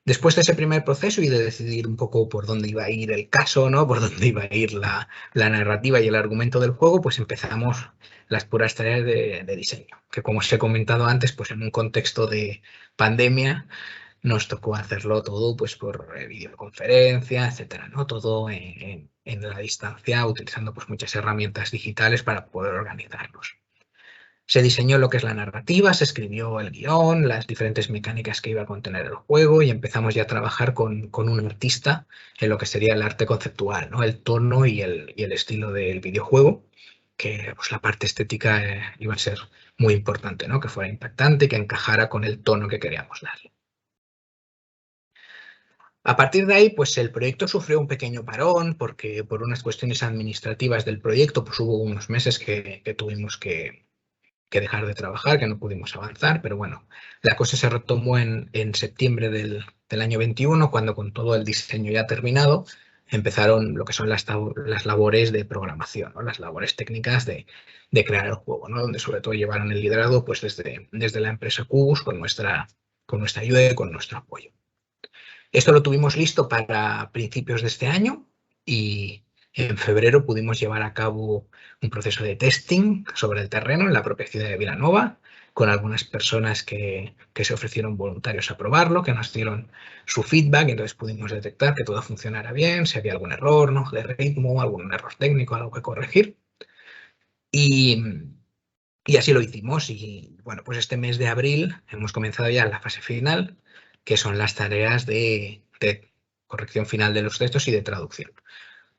E: Después de ese primer proceso y de decidir un poco por dónde iba a ir el caso, ¿no? por dónde iba a ir la narrativa y el argumento del juego, pues empezamos las puras tareas de diseño, que como os he comentado antes, pues en un contexto de pandemia nos tocó hacerlo todo pues por videoconferencia, etcétera, ¿no? Todo en la distancia, utilizando pues muchas herramientas digitales para poder organizarnos. Se diseñó lo que es la narrativa, se escribió el guión, las diferentes mecánicas que iba a contener el juego y empezamos ya a trabajar con un artista en lo que sería el arte conceptual, ¿no? El tono y el estilo del videojuego, que pues, la parte estética iba a ser muy importante, ¿no? Que fuera impactante y que encajara con el tono que queríamos darle. A partir de ahí, pues el proyecto sufrió un pequeño parón porque por unas cuestiones administrativas del proyecto, pues hubo unos meses que tuvimos que dejar de trabajar, que no pudimos avanzar, pero bueno, la cosa se retomó en septiembre del año 21, cuando con todo el diseño ya terminado, empezaron lo que son las labores de programación, ¿no? Las labores técnicas de crear el juego, ¿no? Donde sobre todo llevaron el liderazgo pues desde la empresa Cubus con nuestra ayuda y con nuestro apoyo. Esto lo tuvimos listo para principios de este año y en febrero pudimos llevar a cabo un proceso de testing sobre el terreno en la propia ciudad de Vilanova, con algunas personas que se ofrecieron voluntarios a probarlo, que nos dieron su feedback, y entonces pudimos detectar que todo funcionara bien, si había algún error, ¿no? de ritmo, algún error técnico, algo que corregir. Y así lo hicimos y bueno, pues este mes de abril hemos comenzado ya la fase final, que son las tareas de corrección final de los textos y de traducción.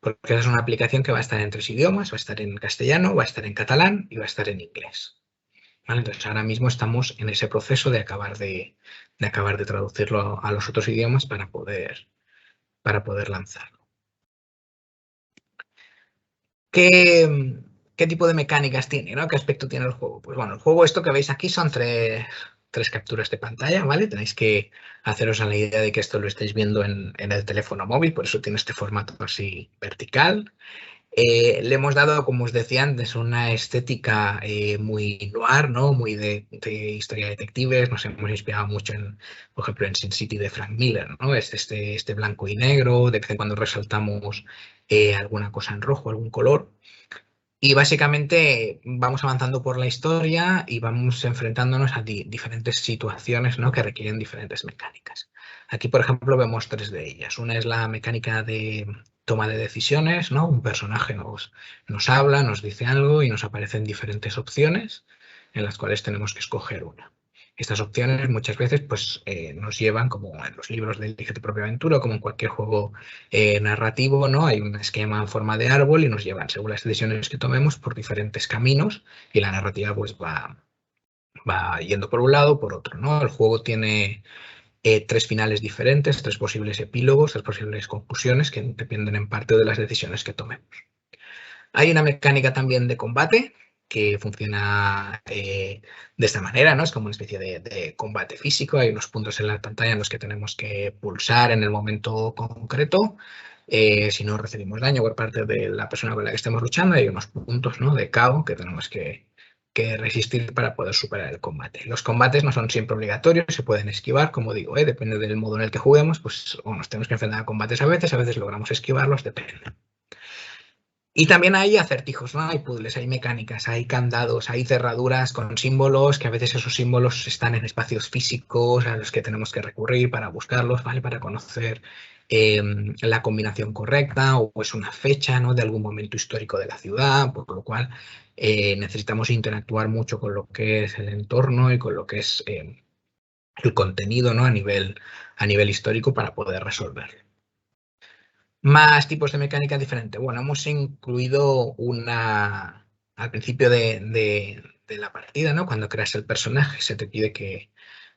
E: Porque es una aplicación que va a estar en 3 idiomas, va a estar en castellano, va a estar en catalán y va a estar en inglés. ¿Vale? Entonces ahora mismo estamos en ese proceso de acabar de traducirlo a los otros idiomas para poder lanzarlo. ¿Qué tipo de mecánicas tiene, ¿no? ¿Qué aspecto tiene el juego? Pues bueno, el juego, esto que veis aquí son tres 3 capturas de pantalla, ¿vale? Tenéis que haceros a la idea de que esto lo estáis viendo en el teléfono móvil, por eso tiene este formato así vertical. Le hemos dado, como os decía antes, una estética muy noir, ¿no? Muy de historia de detectives. Nos hemos inspirado mucho, por ejemplo, en Sin City de Frank Miller, ¿no? Es este blanco y negro, de vez en cuando resaltamos alguna cosa en rojo, algún color. Y básicamente vamos avanzando por la historia y vamos enfrentándonos a diferentes situaciones, ¿no? Que requieren diferentes mecánicas. Aquí, por ejemplo, vemos 3 de ellas. Una es la mecánica de toma de decisiones, ¿no? Un personaje nos habla, nos dice algo y nos aparecen diferentes opciones en las cuales tenemos que escoger una. Estas opciones muchas veces pues, nos llevan, como en los libros de Elige tu propia aventura o como en cualquier juego narrativo, ¿no? Hay un esquema en forma de árbol y nos llevan, según las decisiones que tomemos, por diferentes caminos y la narrativa pues, va yendo por un lado o por otro, ¿no? El juego tiene 3 finales diferentes, 3 posibles epílogos, 3 posibles conclusiones que dependen en parte de las decisiones que tomemos. Hay una mecánica también de combate que funciona de esta manera, ¿no? Es como una especie de combate físico. Hay unos puntos en la pantalla en los que tenemos que pulsar en el momento concreto. Si no recibimos daño por parte de la persona con la que estemos luchando, hay unos puntos, ¿no? De KO que tenemos que resistir para poder superar el combate. Los combates no son siempre obligatorios, se pueden esquivar, como digo, depende del modo en el que juguemos, pues o nos tenemos que enfrentar a combates a veces logramos esquivarlos, depende. Y también hay acertijos, ¿no? Hay puzzles, hay mecánicas, hay candados, hay cerraduras con símbolos, que a veces esos símbolos están en espacios físicos a los que tenemos que recurrir para buscarlos, ¿vale? Para conocer la combinación correcta o es una fecha, ¿no? De algún momento histórico de la ciudad, por lo cual necesitamos interactuar mucho con lo que es el entorno y con lo que es el contenido, ¿no? A nivel histórico para poder resolverlo. Más tipos de mecánica diferente. Bueno, hemos incluido una al principio de la partida, ¿no? Cuando creas el personaje se te pide que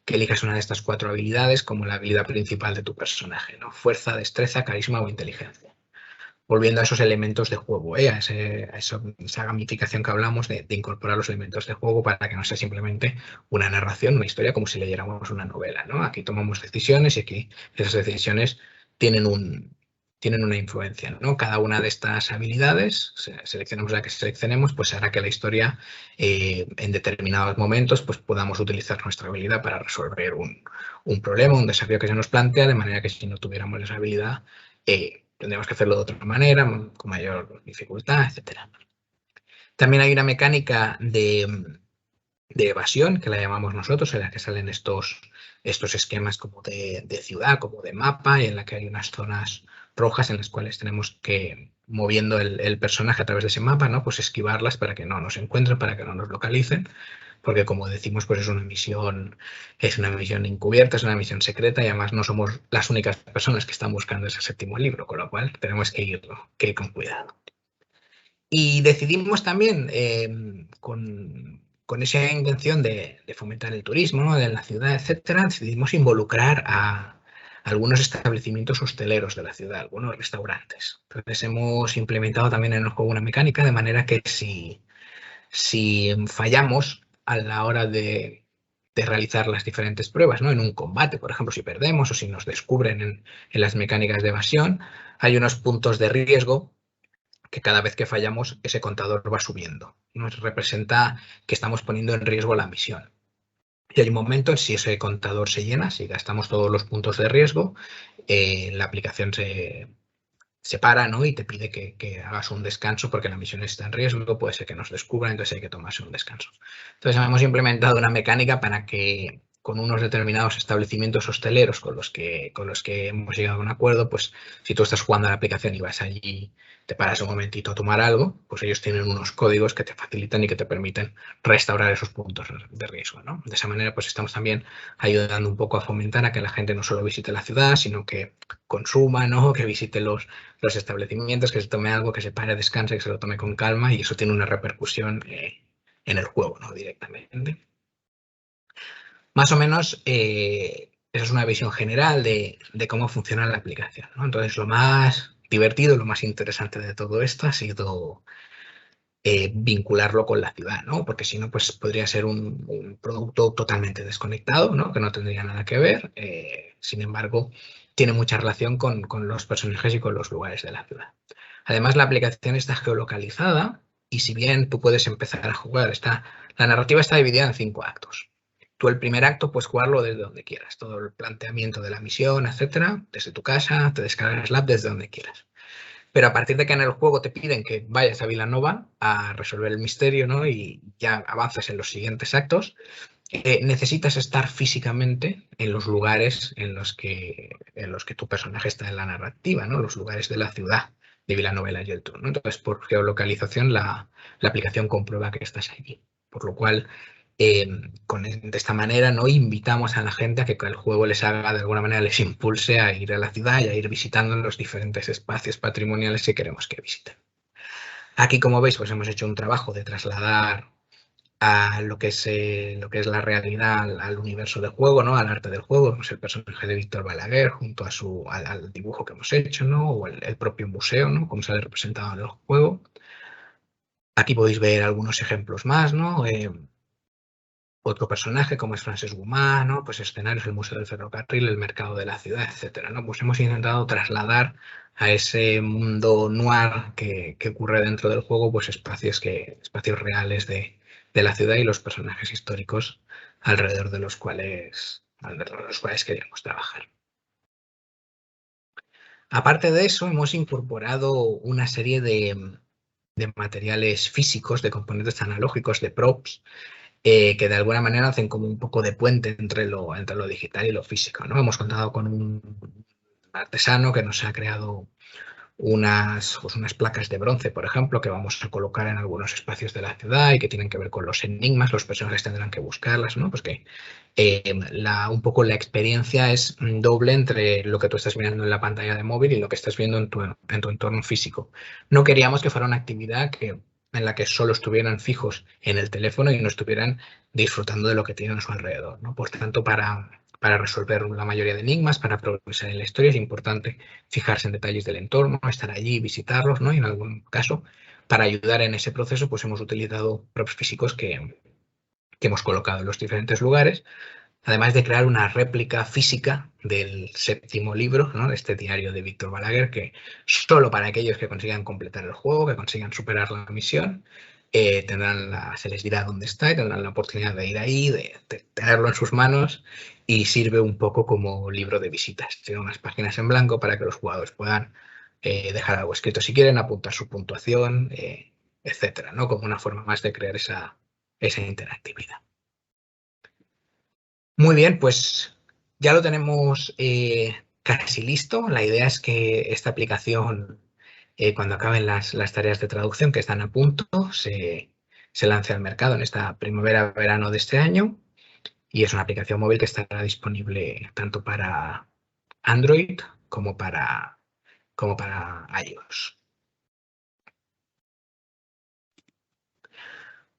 E: elijas una de estas 4 habilidades como la habilidad principal de tu personaje, ¿no? Fuerza, destreza, carisma o inteligencia. Volviendo a esos elementos de juego, a esa gamificación que hablamos de incorporar los elementos de juego para que no sea simplemente una narración, una historia como si leyéramos una novela, ¿no? Aquí tomamos decisiones y aquí esas decisiones tienen una influencia, ¿no? Cada una de estas habilidades, seleccionemos la que seleccionemos, pues hará que la historia en determinados momentos pues podamos utilizar nuestra habilidad para resolver un problema, un desafío que se nos plantea, de manera que si no tuviéramos esa habilidad tendríamos que hacerlo de otra manera, con mayor dificultad, etc. También hay una mecánica de evasión, que la llamamos nosotros, en la que salen estos esquemas como de ciudad, como de mapa, y en la que hay unas zonas rojas en las cuales tenemos que, moviendo el personaje a través de ese mapa, ¿no? Pues esquivarlas para que no nos encuentren, para que no nos localicen, porque como decimos, pues es una misión encubierta, es una misión secreta y además no somos las únicas personas que están buscando ese 7º libro, con lo cual tenemos que ir con cuidado. Y decidimos también, con esa intención de fomentar el turismo, ¿no? De la ciudad, etcétera, decidimos involucrar a algunos establecimientos hosteleros de la ciudad, algunos restaurantes. Entonces hemos implementado también en el juego una mecánica de manera que si fallamos a la hora de realizar las diferentes pruebas, ¿no? En un combate, por ejemplo, si perdemos o si nos descubren en las mecánicas de evasión, hay unos puntos de riesgo que cada vez que fallamos ese contador va subiendo. Nos representa que estamos poniendo en riesgo la misión. Y hay un momento en si ese contador se llena, si gastamos todos los puntos de riesgo, la aplicación se para, ¿no? Y te pide que hagas un descanso porque la misión está en riesgo, puede ser que nos descubran, entonces hay que tomarse un descanso. Entonces hemos implementado una mecánica para que con unos determinados establecimientos hosteleros con los que hemos llegado a un acuerdo, pues si tú estás jugando a la aplicación y vas allí, te paras un momentito a tomar algo, pues ellos tienen unos códigos que te facilitan y que te permiten restaurar esos puntos de riesgo, ¿no? De esa manera, pues estamos también ayudando un poco a fomentar a que la gente no solo visite la ciudad, sino que consuma, ¿no? Que visite los establecimientos, que se tome algo, que se pare, descanse, que se lo tome con calma y eso tiene una repercusión en el juego, ¿no? Directamente. Más o menos, esa es una visión general de cómo funciona la aplicación, ¿no? Entonces, lo más divertido, lo más interesante de todo esto ha sido vincularlo con la ciudad, ¿no? Porque si no, pues podría ser un producto totalmente desconectado, ¿no? Que no tendría nada que ver. Sin embargo, tiene mucha relación con los personajes y con los lugares de la ciudad. Además, la aplicación está geolocalizada y si bien tú puedes empezar a jugar, la narrativa está dividida en 5 actos. Tú el primer acto puedes jugarlo desde donde quieras, todo el planteamiento de la misión, etcétera, desde tu casa, te descargas la app desde donde quieras. Pero a partir de que en el juego te piden que vayas a Vilanova a resolver el misterio, ¿no? Y ya avanzas en los siguientes actos, necesitas estar físicamente en los lugares en los que tu personaje está en la narrativa, ¿no? Los lugares de la ciudad de Vilanova y la Geltrú, ¿no? Entonces, por geolocalización, la aplicación comprueba que estás allí. Por lo cual, de esta manera, ¿no? Invitamos a la gente a que el juego les haga, de alguna manera, les impulse a ir a la ciudad y a ir visitando los diferentes espacios patrimoniales que queremos que visiten. Aquí, como veis, pues hemos hecho un trabajo de trasladar a lo que es la realidad al universo del juego, ¿no? Al arte del juego. Pues el personaje de Víctor Balaguer junto a al dibujo que hemos hecho, ¿no? O el propio museo, ¿no? Como sale representado en el juego. Aquí podéis ver algunos ejemplos más, ¿no? Otro personaje como es Francesc Gumà, ¿no? Pues escenarios, el Museo del Ferrocarril, el mercado de la ciudad, etcétera, ¿no? Pues hemos intentado trasladar a ese mundo noir que ocurre dentro del juego, pues espacios reales de la ciudad y los personajes históricos alrededor de los cuales queríamos trabajar. Aparte de eso, hemos incorporado una serie de materiales físicos, de componentes analógicos, de props, que de alguna manera hacen como un poco de puente entre lo digital y lo físico, ¿no? Hemos contado con un artesano que nos ha creado unas placas de bronce, por ejemplo, que vamos a colocar en algunos espacios de la ciudad y que tienen que ver con los enigmas, los personajes tendrán que buscarlas, ¿no? Pues que un poco la experiencia es doble entre lo que tú estás mirando en la pantalla de móvil y lo que estás viendo en tu entorno físico. No queríamos que fuera una actividad en la que solo estuvieran fijos en el teléfono y no estuvieran disfrutando de lo que tienen a su alrededor, ¿no? Por tanto, para resolver la mayoría de enigmas, para progresar en la historia, es importante fijarse en detalles del entorno, estar allí, visitarlos, ¿no? Y en algún caso, para ayudar en ese proceso, pues hemos utilizado props físicos que hemos colocado en los diferentes lugares, además de crear una réplica física del 7º libro, ¿no? De este diario de Víctor Balaguer, que solo para aquellos que consigan completar el juego, que consigan superar la misión, se les dirá dónde está y tendrán la oportunidad de ir ahí, de tenerlo en sus manos, y sirve un poco como libro de visitas. Tiene unas páginas en blanco para que los jugadores puedan dejar algo escrito si quieren, apuntar su puntuación, etcétera, ¿no? Como una forma más de crear esa interactividad. Muy bien, pues ya lo tenemos casi listo. La idea es que esta aplicación, cuando acaben las tareas de traducción que están a punto, se lance al mercado en esta primavera-verano de este año. Y es una aplicación móvil que estará disponible tanto para Android como para iOS.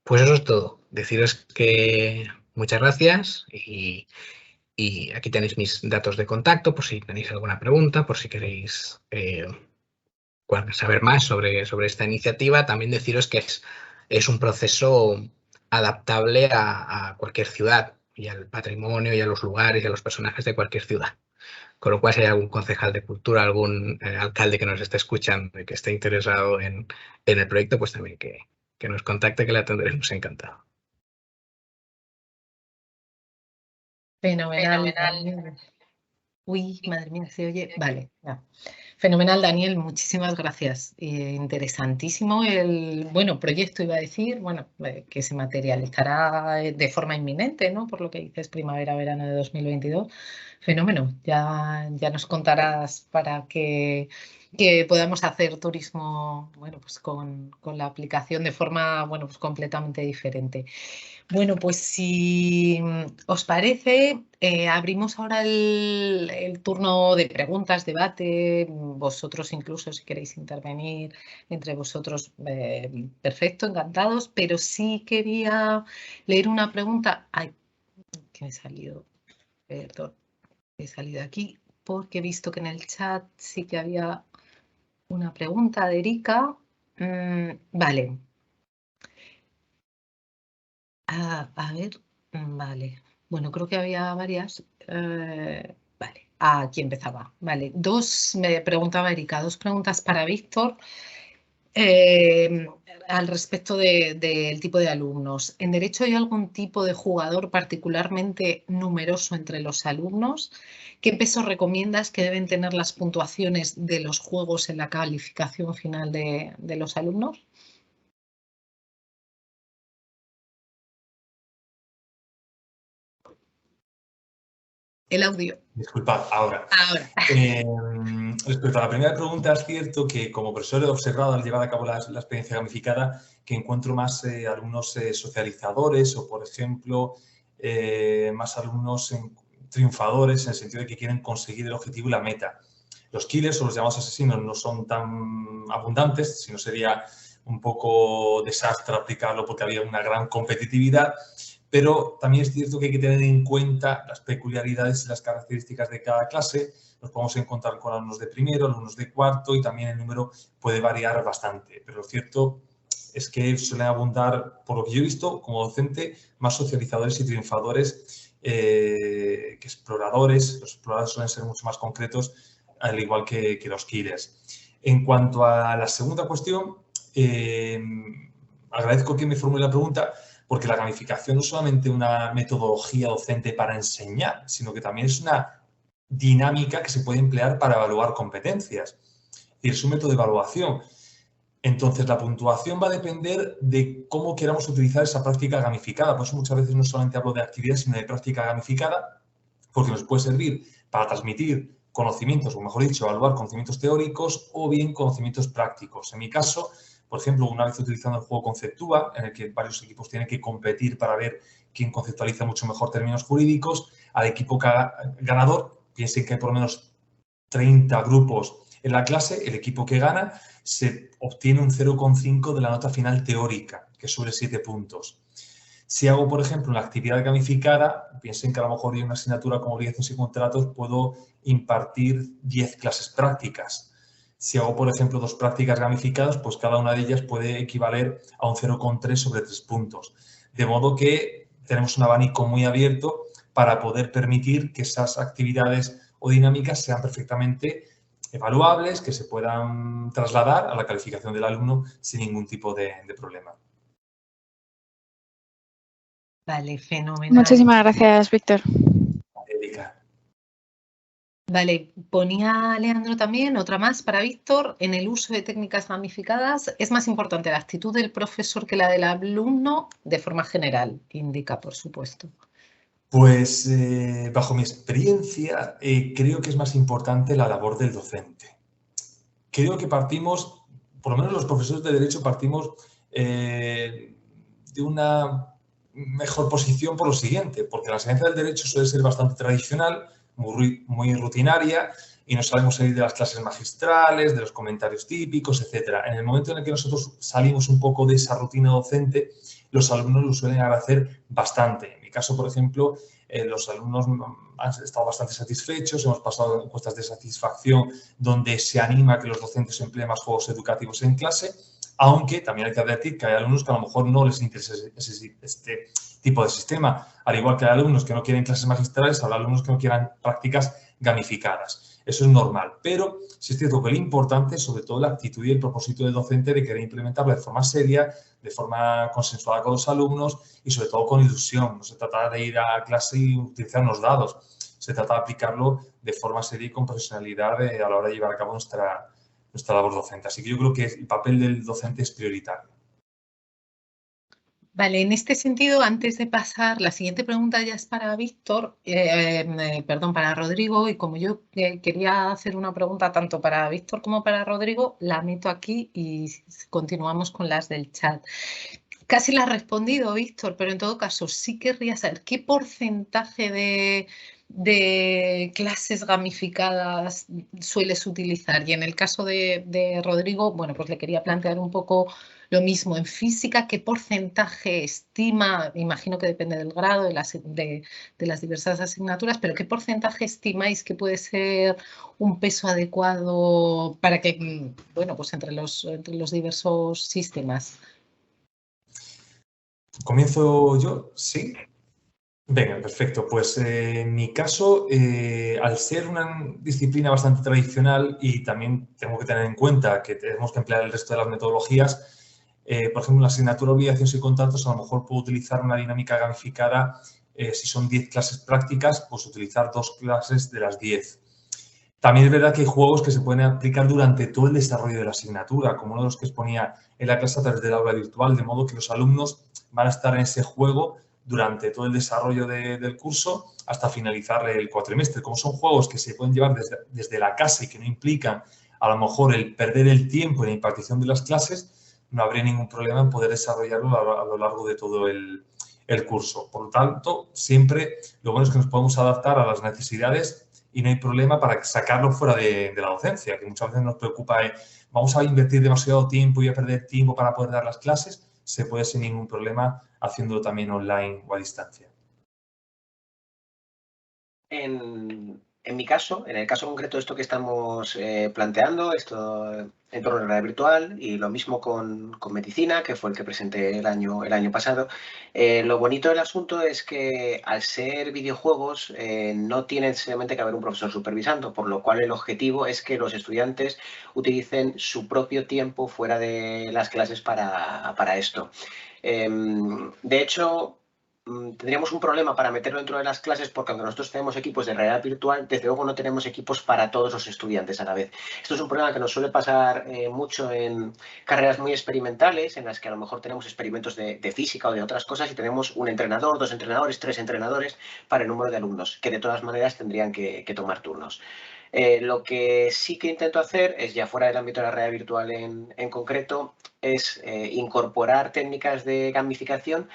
E: Pues eso es todo. Deciros que muchas gracias y aquí tenéis mis datos de contacto por si tenéis alguna pregunta, por si queréis saber más sobre esta iniciativa. También deciros que es un proceso adaptable a cualquier ciudad y al patrimonio y a los lugares y a los personajes de cualquier ciudad. Con lo cual, si hay algún concejal de cultura, algún alcalde que nos esté escuchando y que esté interesado en el proyecto, pues también que nos contacte, que le atenderemos encantado.
A: Fenomenal. Daniel. Uy, madre mía, se oye. Vale, ya. Fenomenal, Daniel, muchísimas gracias. Interesantísimo el, proyecto, iba a decir, que se materializará de forma inminente, ¿no? Por lo que dices, primavera-verano de 2022. Fenómeno, ya nos contarás para que podamos hacer turismo, pues con la aplicación de forma, pues completamente diferente. Bueno, pues si os parece, abrimos ahora el turno de preguntas, debate. Vosotros incluso, si queréis intervenir entre vosotros, perfecto, encantados. Pero sí quería leer una pregunta. Ay, que me he salido, perdón, he salido aquí porque he visto que en el chat sí que había una pregunta de Erika. Vale. A ver, vale. Bueno, creo que había varias. Vale, aquí empezaba. Vale, me preguntaba Erika, 2 preguntas para Víctor. Al respecto del tipo de alumnos. ¿En Derecho hay algún tipo de jugador particularmente numeroso entre los alumnos? ¿Qué peso recomiendas que deben tener las puntuaciones de los juegos en la calificación final de los alumnos? El audio.
B: Disculpad, ahora.
A: Ahora.
B: Respecto a la primera pregunta, es cierto que como profesor he observado al llevar a cabo la experiencia gamificada que encuentro más alumnos socializadores o, por ejemplo, más alumnos triunfadores en el sentido de que quieren conseguir el objetivo y la meta. Los killers o los llamados asesinos no son tan abundantes, sino sería un poco desastre aplicarlo porque había una gran competitividad. Pero también es cierto que hay que tener en cuenta las peculiaridades y las características de cada clase. Nos podemos encontrar con alumnos de primero, alumnos de cuarto y también el número puede variar bastante. Pero lo cierto es que suelen abundar, por lo que yo he visto como docente, más socializadores y triunfadores que exploradores. Los exploradores suelen ser mucho más concretos, al igual que los killers. En cuanto a la segunda cuestión, agradezco que me formule la pregunta, porque la gamificación no es solamente una metodología docente para enseñar, sino que también es una dinámica que se puede emplear para evaluar competencias. Y es un método de evaluación. Entonces, la puntuación va a depender de cómo queramos utilizar esa práctica gamificada. Por eso muchas veces no solamente hablo de actividad, sino de práctica gamificada, porque nos puede servir para transmitir conocimientos, o mejor dicho, evaluar conocimientos teóricos o bien conocimientos prácticos. En mi caso, por ejemplo, una vez utilizando el juego Conceptúa, en el que varios equipos tienen que competir para ver quién conceptualiza mucho mejor términos jurídicos, al equipo ganador, piensen que hay por lo menos 30 grupos en la clase, el equipo que gana se obtiene un 0,5 de la nota final teórica, que es sobre 7 puntos. Si hago, por ejemplo, una actividad gamificada, piensen que a lo mejor en una asignatura como obligaciones y contratos puedo impartir 10 clases prácticas. Si hago, por ejemplo, 2 prácticas gamificadas, pues cada una de ellas puede equivaler a un 0,3 sobre 3 puntos. De modo que tenemos un abanico muy abierto para poder permitir que esas actividades o dinámicas sean perfectamente evaluables, que se puedan trasladar a la calificación del alumno sin ningún tipo de problema.
A: Vale, fenomenal.
F: Muchísimas gracias, Víctor.
B: Erika.
A: Vale, ponía Leandro también otra más para Víctor. En el uso de técnicas gamificadas, ¿es más importante la actitud del profesor que la del alumno? De forma general, indica, por supuesto.
B: Pues, bajo mi experiencia, creo que es más importante la labor del docente. Creo que partimos, por lo menos los profesores de Derecho, partimos de una mejor posición por lo siguiente, porque la enseñanza del Derecho suele ser bastante tradicional, muy rutinaria, y no sabemos salir de las clases magistrales, de los comentarios típicos, etc. En el momento en el que nosotros salimos un poco de esa rutina docente, los alumnos lo suelen agradecer bastante. En mi caso, por ejemplo, los alumnos han estado bastante satisfechos, hemos pasado encuestas de satisfacción donde se anima a que los docentes empleen más juegos educativos en clase, aunque también hay que advertir que hay alumnos que a lo mejor no les interesa este tipo de sistema. Al igual que hay alumnos que no quieren clases magistrales, habrá alumnos que no quieran prácticas gamificadas. Eso es normal, pero sí es cierto que lo importante es sobre todo la actitud y el propósito del docente de querer implementarlo de forma seria, de forma consensuada con los alumnos y sobre todo con ilusión. No se trata de ir a clase y utilizar unos dados, se trata de aplicarlo de forma seria y con profesionalidad a la hora de llevar a cabo nuestra labor docente. Así que yo creo que el papel del docente es prioritario.
A: Vale, en este sentido, antes de pasar, la siguiente pregunta ya es para Víctor, perdón, para Rodrigo, y como yo quería hacer una pregunta tanto para Víctor como para Rodrigo, la meto aquí y continuamos con las del chat. Casi la has respondido, Víctor, pero en todo caso sí querría saber qué porcentaje de clases gamificadas sueles utilizar. Y en el caso de Rodrigo, bueno, pues le quería plantear un poco lo mismo. En física, ¿qué porcentaje estima? Imagino que depende del grado de las diversas asignaturas, pero ¿qué porcentaje estimáis que puede ser un peso adecuado para que, bueno, pues entre los diversos sistemas?
B: ¿Comienzo yo? Sí. Venga, perfecto. Pues en mi caso, al ser una disciplina bastante tradicional y también tengo que tener en cuenta que tenemos que emplear el resto de las metodologías, por ejemplo, en la asignatura obligaciones y contratos, a lo mejor puedo utilizar una dinámica gamificada. Si son 10 clases prácticas, pues utilizar 2 clases de las 10. También es verdad que hay juegos que se pueden aplicar durante todo el desarrollo de la asignatura, como uno de los que exponía en la clase a través del aula virtual, de modo que los alumnos van a estar en ese juego durante todo el desarrollo del curso hasta finalizar el cuatrimestre. Como son juegos que se pueden llevar desde la casa y que no implican a lo mejor el perder el tiempo en la impartición de las clases, no habría ningún problema en poder desarrollarlo a lo largo de todo el curso. Por lo tanto, siempre lo bueno es que nos podemos adaptar a las necesidades y no hay problema para sacarlo fuera de la docencia, que muchas veces nos preocupa, vamos a invertir demasiado tiempo y a perder tiempo para poder dar las clases. Se puede sin ningún problema haciéndolo también online o a distancia.
C: En mi caso, en el caso concreto de esto que estamos planteando, esto en torno a la realidad virtual y lo mismo con medicina, que fue el que presenté el año pasado, lo bonito del asunto es que al ser videojuegos no tiene necesariamente que haber un profesor supervisando, por lo cual el objetivo es que los estudiantes utilicen su propio tiempo fuera de las clases para esto. De hecho, tendríamos un problema para meterlo dentro de las clases porque aunque nosotros tenemos equipos de realidad virtual, desde luego no tenemos equipos para todos los estudiantes a la vez. Esto es un problema que nos suele pasar mucho en carreras muy experimentales, en las que a lo mejor tenemos experimentos de física o de otras cosas y tenemos un entrenador, 2 entrenadores, 3 entrenadores para el número de alumnos, que de todas maneras tendrían que tomar turnos. Lo que sí que intento hacer es, ya fuera del ámbito de la realidad virtual en concreto, es incorporar técnicas de gamificación,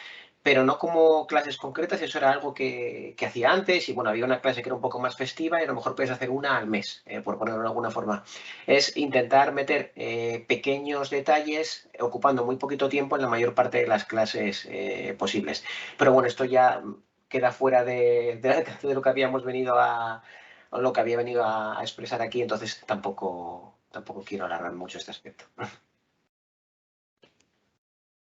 C: pero no como clases concretas. Eso era algo que hacía antes y bueno, había una clase que era un poco más festiva y a lo mejor puedes hacer una al mes, por ponerlo de alguna forma. Es intentar meter pequeños detalles ocupando muy poquito tiempo en la mayor parte de las clases posibles. Pero bueno, esto ya queda fuera de lo que habíamos venido o lo que había venido a expresar aquí, entonces tampoco quiero alargar mucho este aspecto.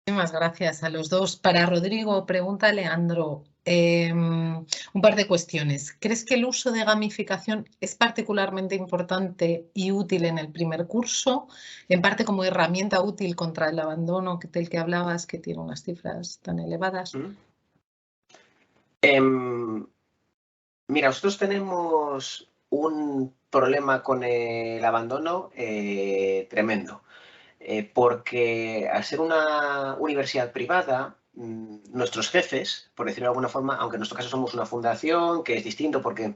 A: Muchísimas gracias a los dos. Para Rodrigo, pregunta Leandro, un par de cuestiones. ¿Crees que el uso de gamificación es particularmente importante y útil en el primer curso? En parte como herramienta útil contra el abandono del que hablabas, que tiene unas cifras tan elevadas.
C: Mira, nosotros tenemos un problema con el abandono tremendo. Porque al ser una universidad privada, nuestros jefes, por decirlo de alguna forma, aunque en nuestro caso somos una fundación, que es distinto porque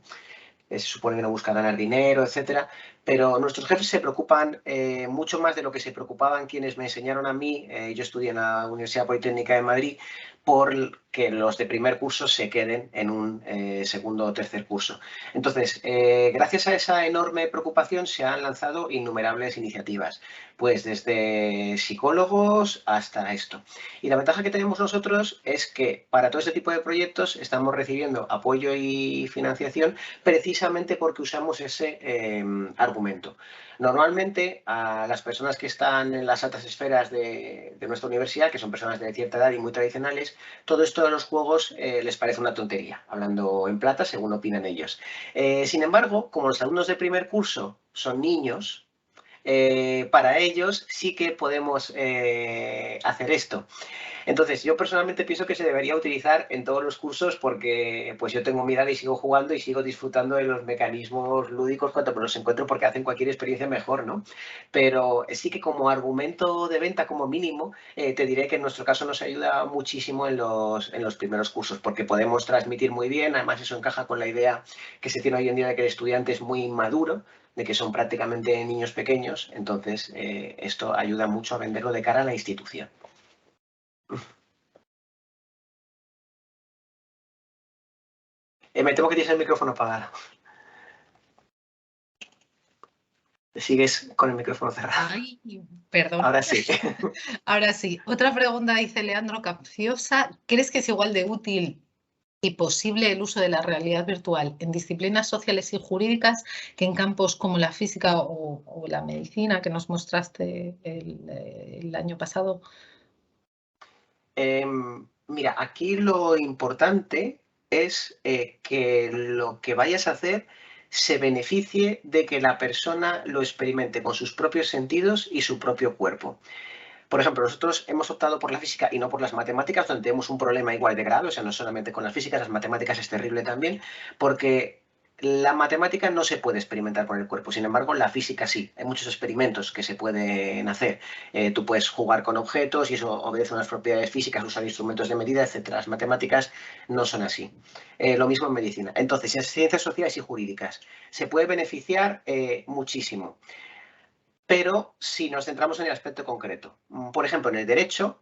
C: se supone que no busca ganar dinero, etcétera, pero nuestros jefes se preocupan mucho más de lo que se preocupaban quienes me enseñaron a mí. Yo estudié en la Universidad Politécnica de Madrid, por que los de primer curso se queden en un segundo o tercer curso. Entonces, gracias a esa enorme preocupación se han lanzado innumerables iniciativas, pues desde psicólogos hasta esto. Y la ventaja que tenemos nosotros es que para todo este tipo de proyectos estamos recibiendo apoyo y financiación precisamente porque usamos ese argumento. Normalmente a las personas que están en las altas esferas de nuestra universidad, que son personas de cierta edad y muy tradicionales, todo esto de los juegos les parece una tontería, hablando en plata según opinan ellos. Sin embargo, como los alumnos de primer curso son niños, para ellos sí que podemos hacer esto. Entonces, yo personalmente pienso que se debería utilizar en todos los cursos porque pues yo tengo mi edad y sigo jugando y sigo disfrutando de los mecanismos lúdicos cuando me los encuentro porque hacen cualquier experiencia mejor, ¿no? Pero sí que como argumento de venta como mínimo, te diré que en nuestro caso nos ayuda muchísimo en los primeros cursos porque podemos transmitir muy bien, además eso encaja con la idea que se tiene hoy en día de que el estudiante es muy inmaduro, de que son prácticamente niños pequeños, entonces esto ayuda mucho a venderlo de cara a la institución. Me temo que tienes el micrófono apagado. Sigues con el micrófono cerrado.
A: Ay, perdón.
C: Ahora sí.
A: Ahora sí. Otra pregunta dice Leandro capciosa. ¿Crees que es igual de útil y posible el uso de la realidad virtual en disciplinas sociales y jurídicas que en campos como la física o la medicina que nos mostraste el año pasado?
C: Mira, aquí lo importante es que lo que vayas a hacer se beneficie de que la persona lo experimente con sus propios sentidos y su propio cuerpo. Por ejemplo, nosotros hemos optado por la física y no por las matemáticas, donde tenemos un problema igual de grave, o sea, no solamente con las físicas, las matemáticas es terrible también, porque la matemática no se puede experimentar con el cuerpo, sin embargo, la física sí. Hay muchos experimentos que se pueden hacer. Tú puedes jugar con objetos y eso obedece a unas propiedades físicas, usar instrumentos de medida, etc. Las matemáticas no son así. Lo mismo en medicina. Entonces, en ciencias sociales y jurídicas se puede beneficiar muchísimo. Pero si nos centramos en el aspecto concreto, por ejemplo, en el derecho,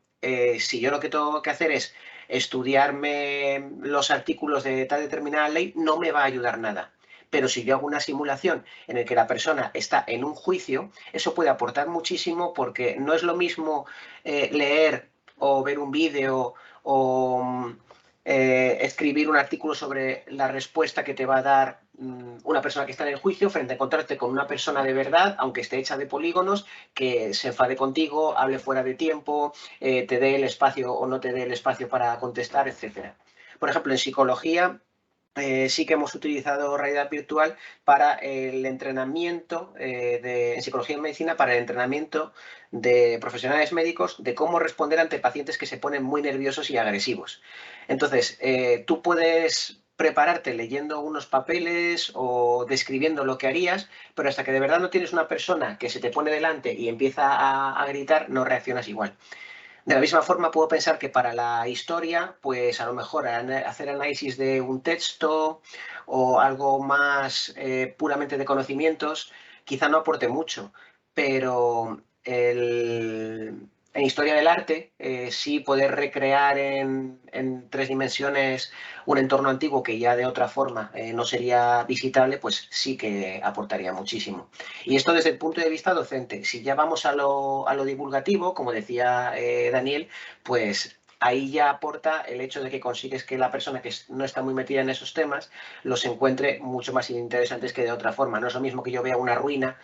C: si yo lo que tengo que hacer es estudiarme los artículos de tal determinada ley, no me va a ayudar nada. Pero si yo hago una simulación en la que la persona está en un juicio, eso puede aportar muchísimo porque no es lo mismo leer o ver un vídeo o escribir un artículo sobre la respuesta que te va a dar una persona que está en el juicio frente a encontrarte con una persona de verdad, aunque esté hecha de polígonos, que se enfade contigo, hable fuera de tiempo, te dé el espacio o no te dé el espacio para contestar, etc. Por ejemplo, en psicología sí que hemos utilizado realidad virtual para el entrenamiento en psicología y medicina, para el entrenamiento de profesionales médicos de cómo responder ante pacientes que se ponen muy nerviosos y agresivos. Entonces, tú puedes prepararte leyendo unos papeles o describiendo lo que harías, pero hasta que de verdad no tienes una persona que se te pone delante y empieza a gritar, no reaccionas igual. De la misma forma, puedo pensar que para la historia, pues a lo mejor hacer análisis de un texto o algo más puramente de conocimientos, quizá no aporte mucho, pero en historia del arte, sí poder recrear en 3 dimensiones un entorno antiguo que ya de otra forma no sería visitable, pues sí que aportaría muchísimo. Y esto desde el punto de vista docente. Si ya vamos a lo divulgativo, como decía Daniel, pues ahí ya aporta el hecho de que consigues que la persona que no está muy metida en esos temas los encuentre mucho más interesantes que de otra forma. No es lo mismo que yo vea una ruina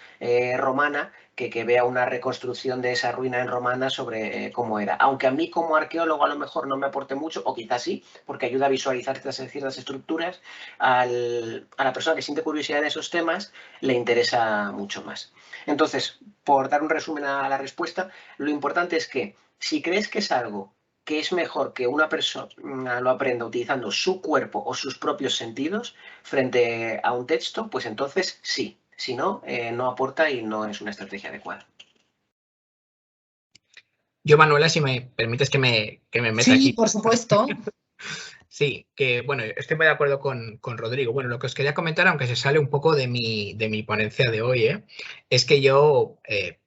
C: romana que vea una reconstrucción de esa ruina en romana sobre cómo era. Aunque a mí como arqueólogo a lo mejor no me aporte mucho, o quizás sí, porque ayuda a visualizar ciertas estructuras, a la persona que siente curiosidad en esos temas le interesa mucho más. Entonces, por dar un resumen a la respuesta, lo importante es que si crees que es algo que es mejor que una persona lo aprenda utilizando su cuerpo o sus propios sentidos frente a un texto, pues entonces sí. Si no, no aporta y no es una estrategia adecuada.
E: Yo, Manuela, si me permites que me meta aquí.
A: Sí, por supuesto.
E: Sí, que bueno, estoy muy de acuerdo con Rodrigo. Bueno, lo que os quería comentar, aunque se sale un poco de mi ponencia de hoy, es que yo,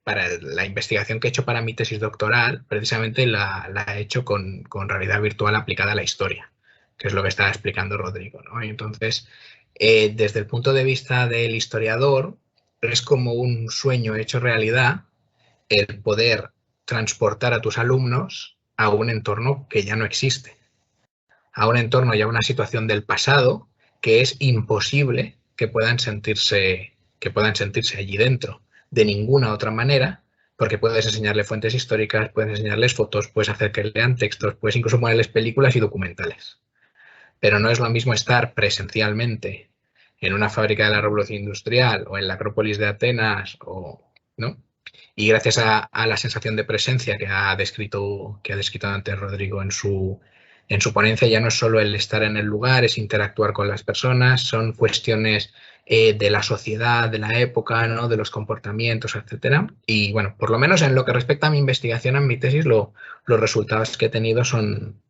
E: para la investigación que he hecho para mi tesis doctoral, precisamente la he hecho con realidad virtual aplicada a la historia, que es lo que estaba explicando Rodrigo, ¿no? Y entonces, desde el punto de vista del historiador, es como un sueño hecho realidad el poder transportar a tus alumnos a un entorno que ya no existe, a un entorno y a una situación del pasado que es imposible que puedan sentirse allí dentro de ninguna otra manera, porque puedes enseñarle fuentes históricas, puedes enseñarles fotos, puedes hacer que lean textos, puedes incluso ponerles películas y documentales. Pero no es lo mismo estar presencialmente en una fábrica de la Revolución Industrial o en la Acrópolis de Atenas, ¿no? Y gracias a la sensación de presencia que ha descrito antes Rodrigo en su ponencia, ya no es solo el estar en el lugar, es interactuar con las personas, son cuestiones de la sociedad, de la época, ¿no? De los comportamientos, etcétera. Y bueno, por lo menos en lo que respecta a mi investigación, en mi tesis, los resultados que he tenido son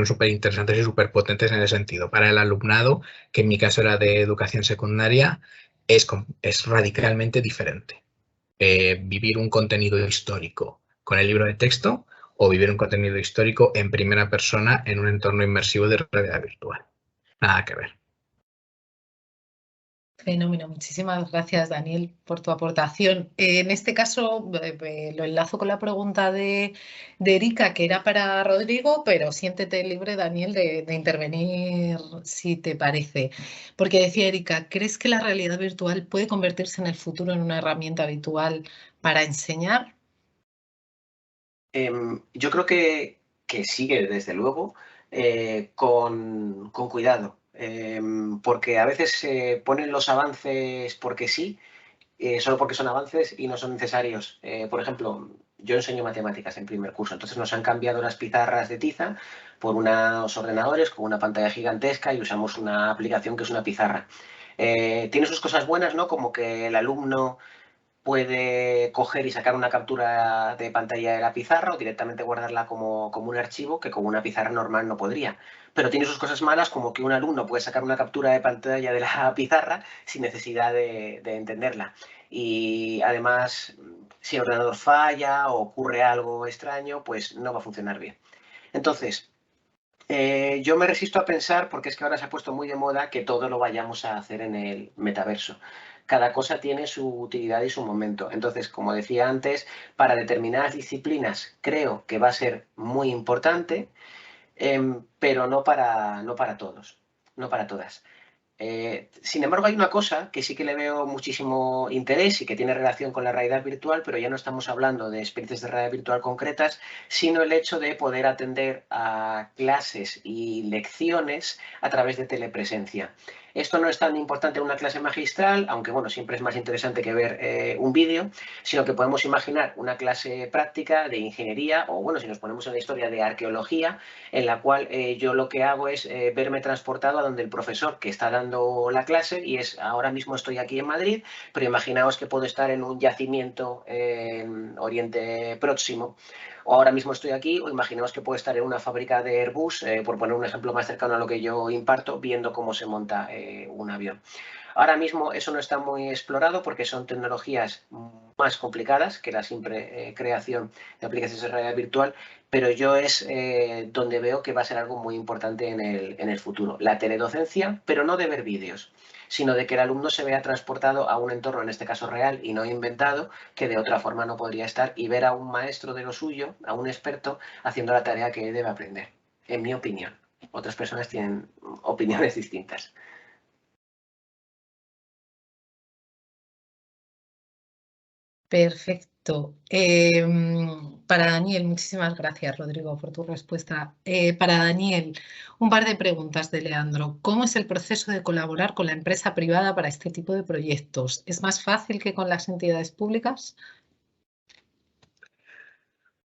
E: súper interesantes y súper potentes en ese sentido. Para el alumnado, que en mi caso era de educación secundaria, es radicalmente diferente. Vivir un contenido histórico con el libro de texto o vivir un contenido histórico en primera persona en un entorno inmersivo de realidad virtual. Nada que ver.
A: Fenómeno. Muchísimas gracias, Daniel, por tu aportación. En este caso, lo enlazo con la pregunta de Erika, que era para Rodrigo, pero siéntete libre, Daniel, de intervenir si te parece. Porque decía Erika, ¿crees que la realidad virtual puede convertirse en el futuro en una herramienta habitual para enseñar?
C: Yo creo que que sigue desde luego, con cuidado, porque a veces se ponen los avances porque sí, solo porque son avances y no son necesarios. Por ejemplo, yo enseño matemáticas en primer curso, entonces nos han cambiado las pizarras de tiza por unos ordenadores con una pantalla gigantesca y usamos una aplicación que es una pizarra. Tiene sus cosas buenas, ¿no? Como que el alumno puede coger y sacar una captura de pantalla de la pizarra o directamente guardarla como un archivo que con una pizarra normal no podría. Pero tiene sus cosas malas, como que un alumno puede sacar una captura de pantalla de la pizarra sin necesidad de entenderla. Y además, si el ordenador falla o ocurre algo extraño, pues no va a funcionar bien. Entonces, yo me resisto a pensar, porque es que ahora se ha puesto muy de moda, que todo lo vayamos a hacer en el metaverso. Cada cosa tiene su utilidad y su momento. Entonces, como decía antes, para determinadas disciplinas creo que va a ser muy importante, pero no para todos, no para todas. Sin embargo, hay una cosa que sí que le veo muchísimo interés y que tiene relación con la realidad virtual, pero ya no estamos hablando de experiencias de realidad virtual concretas, sino el hecho de poder atender a clases y lecciones a través de telepresencia. Esto no es tan importante en una clase magistral, aunque bueno, siempre es más interesante que ver un vídeo, sino que podemos imaginar una clase práctica de ingeniería o bueno, si nos ponemos en la historia de arqueología, en la cual yo lo que hago es verme transportado a donde el profesor que está dando la clase, y es ahora mismo estoy aquí en Madrid, pero imaginaos que puedo estar en un yacimiento en Oriente Próximo, o ahora mismo estoy aquí, o imaginaos que puedo estar en una fábrica de Airbus, por poner un ejemplo más cercano a lo que yo imparto, viendo cómo se monta un avión. Ahora mismo eso no está muy explorado porque son tecnologías más complicadas que la simple creación de aplicaciones de realidad virtual, pero yo es donde veo que va a ser algo muy importante en el futuro. La teledocencia, pero no de ver vídeos, sino de que el alumno se vea transportado a un entorno, en este caso real y no inventado, que de otra forma no podría estar, y ver a un maestro de lo suyo, a un experto, haciendo la tarea que debe aprender, en mi opinión. Otras personas tienen opiniones distintas.
A: Perfecto. Para Daniel, muchísimas gracias, Rodrigo, por tu respuesta. Para Daniel, un par de preguntas de Leandro. ¿Cómo es el proceso de colaborar con la empresa privada para este tipo de proyectos? ¿Es más fácil que con las entidades públicas?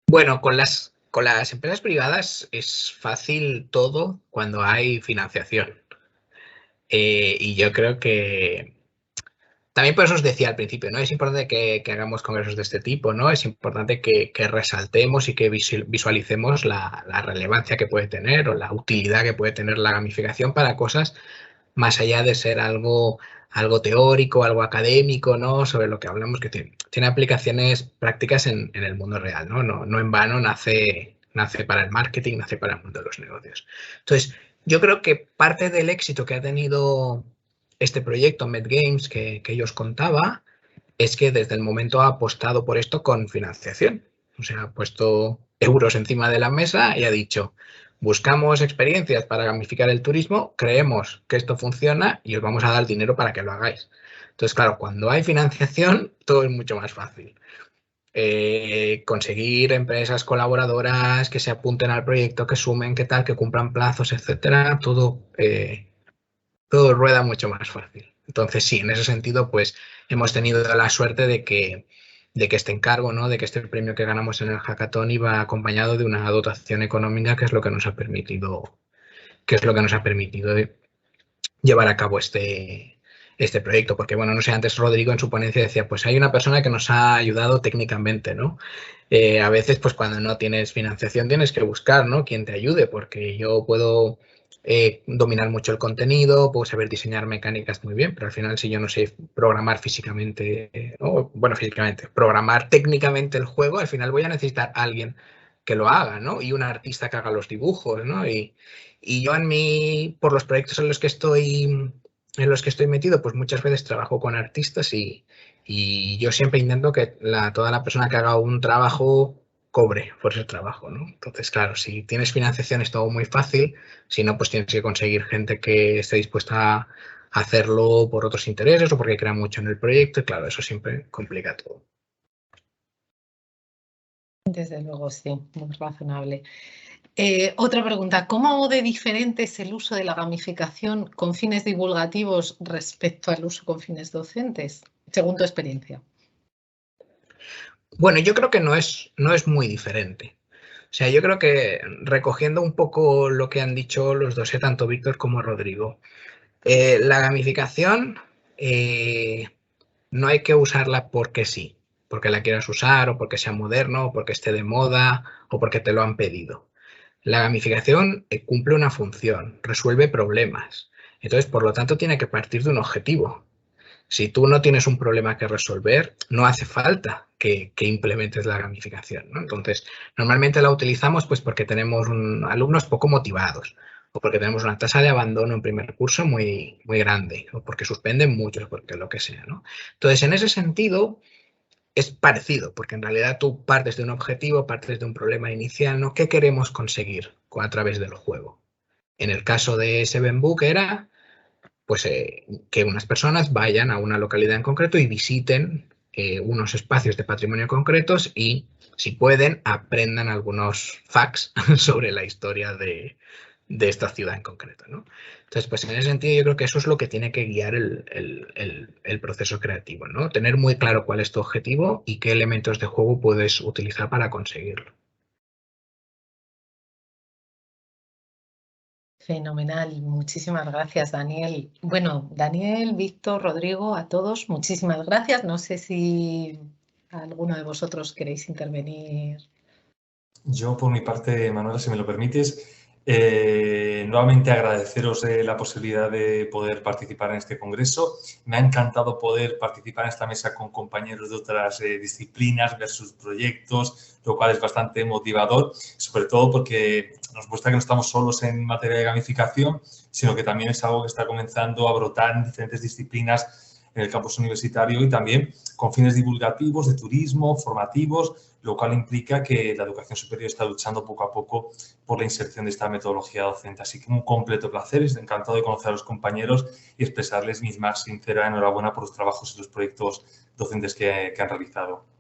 E: Bueno, con las empresas privadas es fácil todo cuando hay financiación. Y yo creo que también por eso os decía al principio, ¿no? Es importante que hagamos congresos de este tipo, ¿no? Es importante que resaltemos y que visualicemos la relevancia que puede tener o la utilidad que puede tener la gamificación para cosas más allá de ser algo teórico, algo académico, ¿no? Sobre lo que hablamos, que tiene aplicaciones prácticas en el mundo real, ¿no? No en vano nace para el marketing, nace para el mundo de los negocios. Entonces, yo creo que parte del éxito que ha tenido este proyecto, MedGames, que yo os contaba, es que desde el momento ha apostado por esto con financiación. O sea, ha puesto euros encima de la mesa y ha dicho, buscamos experiencias para gamificar el turismo, creemos que esto funciona y os vamos a dar dinero para que lo hagáis. Entonces, claro, cuando hay financiación, todo es mucho más fácil. Conseguir empresas colaboradoras que se apunten al proyecto, que sumen, que tal, que cumplan plazos, etcétera, todo rueda mucho más fácil. Entonces, sí, en ese sentido, pues hemos tenido la suerte de que este encargo, ¿no? De que este premio que ganamos en el hackathon iba acompañado de una dotación económica, que es lo que nos ha permitido, llevar a cabo este proyecto. Porque, bueno, no sé, antes Rodrigo en su ponencia decía, pues hay una persona que nos ha ayudado técnicamente, ¿no? A veces, pues cuando no tienes financiación tienes que buscar, ¿no? Quien te ayude, porque yo puedo dominar mucho el contenido, puedo saber diseñar mecánicas muy bien, pero al final si yo no sé programar físicamente, programar técnicamente el juego, al final voy a necesitar a alguien que lo haga, ¿no? Y un artista que haga los dibujos, ¿no? Y yo por los proyectos en los que estoy metido, pues muchas veces trabajo con artistas y yo siempre intento que toda la persona que haga un trabajo cobre por ese trabajo, ¿no? Entonces, claro, si tienes financiación es todo muy fácil, si no, pues tienes que conseguir gente que esté dispuesta a hacerlo por otros intereses o porque crea mucho en el proyecto y claro, eso siempre complica todo.
A: Desde luego, sí, muy razonable. Otra pregunta, ¿cómo de diferente es el uso de la gamificación con fines divulgativos respecto al uso con fines docentes, según tu experiencia?
E: Bueno, yo creo que no es muy diferente. O sea, yo creo que recogiendo un poco lo que han dicho los dos, tanto Víctor como Rodrigo, la gamificación no hay que usarla porque sí, porque la quieras usar o porque sea moderno o porque esté de moda o porque te lo han pedido. La gamificación cumple una función, resuelve problemas. Entonces, por lo tanto, tiene que partir de un objetivo. Si tú no tienes un problema que resolver, no hace falta que implementes la gamificación, ¿no? Entonces, normalmente la utilizamos pues porque tenemos alumnos poco motivados o porque tenemos una tasa de abandono en primer curso muy, muy grande o porque suspenden mucho, porque lo que sea, ¿no? Entonces, en ese sentido, es parecido, porque en realidad tú partes de un objetivo, partes de un problema inicial, ¿no? ¿Qué queremos conseguir a través del juego? En el caso de Seven Book era pues, que unas personas vayan a una localidad en concreto y visiten unos espacios de patrimonio concretos y, si pueden, aprendan algunos facts sobre la historia de esta ciudad en concreto, ¿no? Entonces, pues en ese sentido yo creo que eso es lo que tiene que guiar el proceso creativo, ¿no? Tener muy claro cuál es tu objetivo y qué elementos de juego puedes utilizar para conseguirlo.
A: Fenomenal, muchísimas gracias, Daniel. Bueno, Daniel, Víctor, Rodrigo, a todos, muchísimas gracias. No sé si alguno de vosotros queréis intervenir.
B: Yo, por mi parte, Manuela, si me lo permites, nuevamente agradeceros la posibilidad de poder participar en este congreso. Me ha encantado poder participar en esta mesa con compañeros de otras disciplinas, ver sus proyectos, lo cual es bastante motivador, sobre todo porque nos muestra que no estamos solos en materia de gamificación, sino que también es algo que está comenzando a brotar en diferentes disciplinas en el campus universitario y también con fines divulgativos, de turismo, formativos, lo cual implica que la educación superior está luchando poco a poco por la inserción de esta metodología docente. Así que un completo placer, estoy encantado de conocer a los compañeros y expresarles mi más sincera enhorabuena por los trabajos y los proyectos docentes que han realizado.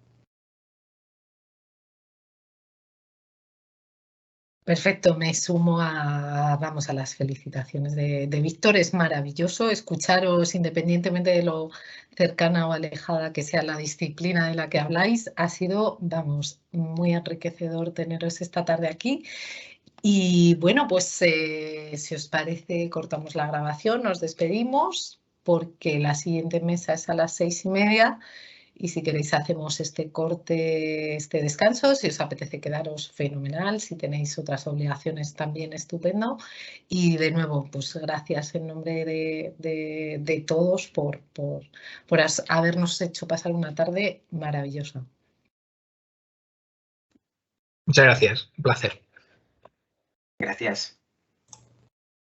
A: Perfecto, me sumo a las felicitaciones de Víctor. Es maravilloso escucharos independientemente de lo cercana o alejada que sea la disciplina de la que habláis. Ha sido, muy enriquecedor teneros esta tarde aquí. Y bueno, pues si os parece, cortamos la grabación, nos despedimos porque la siguiente mesa es a las 6:30. Y si queréis hacemos este corte, este descanso, si os apetece quedaros, fenomenal, si tenéis otras obligaciones también estupendo. Y de nuevo, pues gracias en nombre de todos por habernos hecho pasar una tarde maravillosa.
E: Muchas gracias, un placer.
C: Gracias.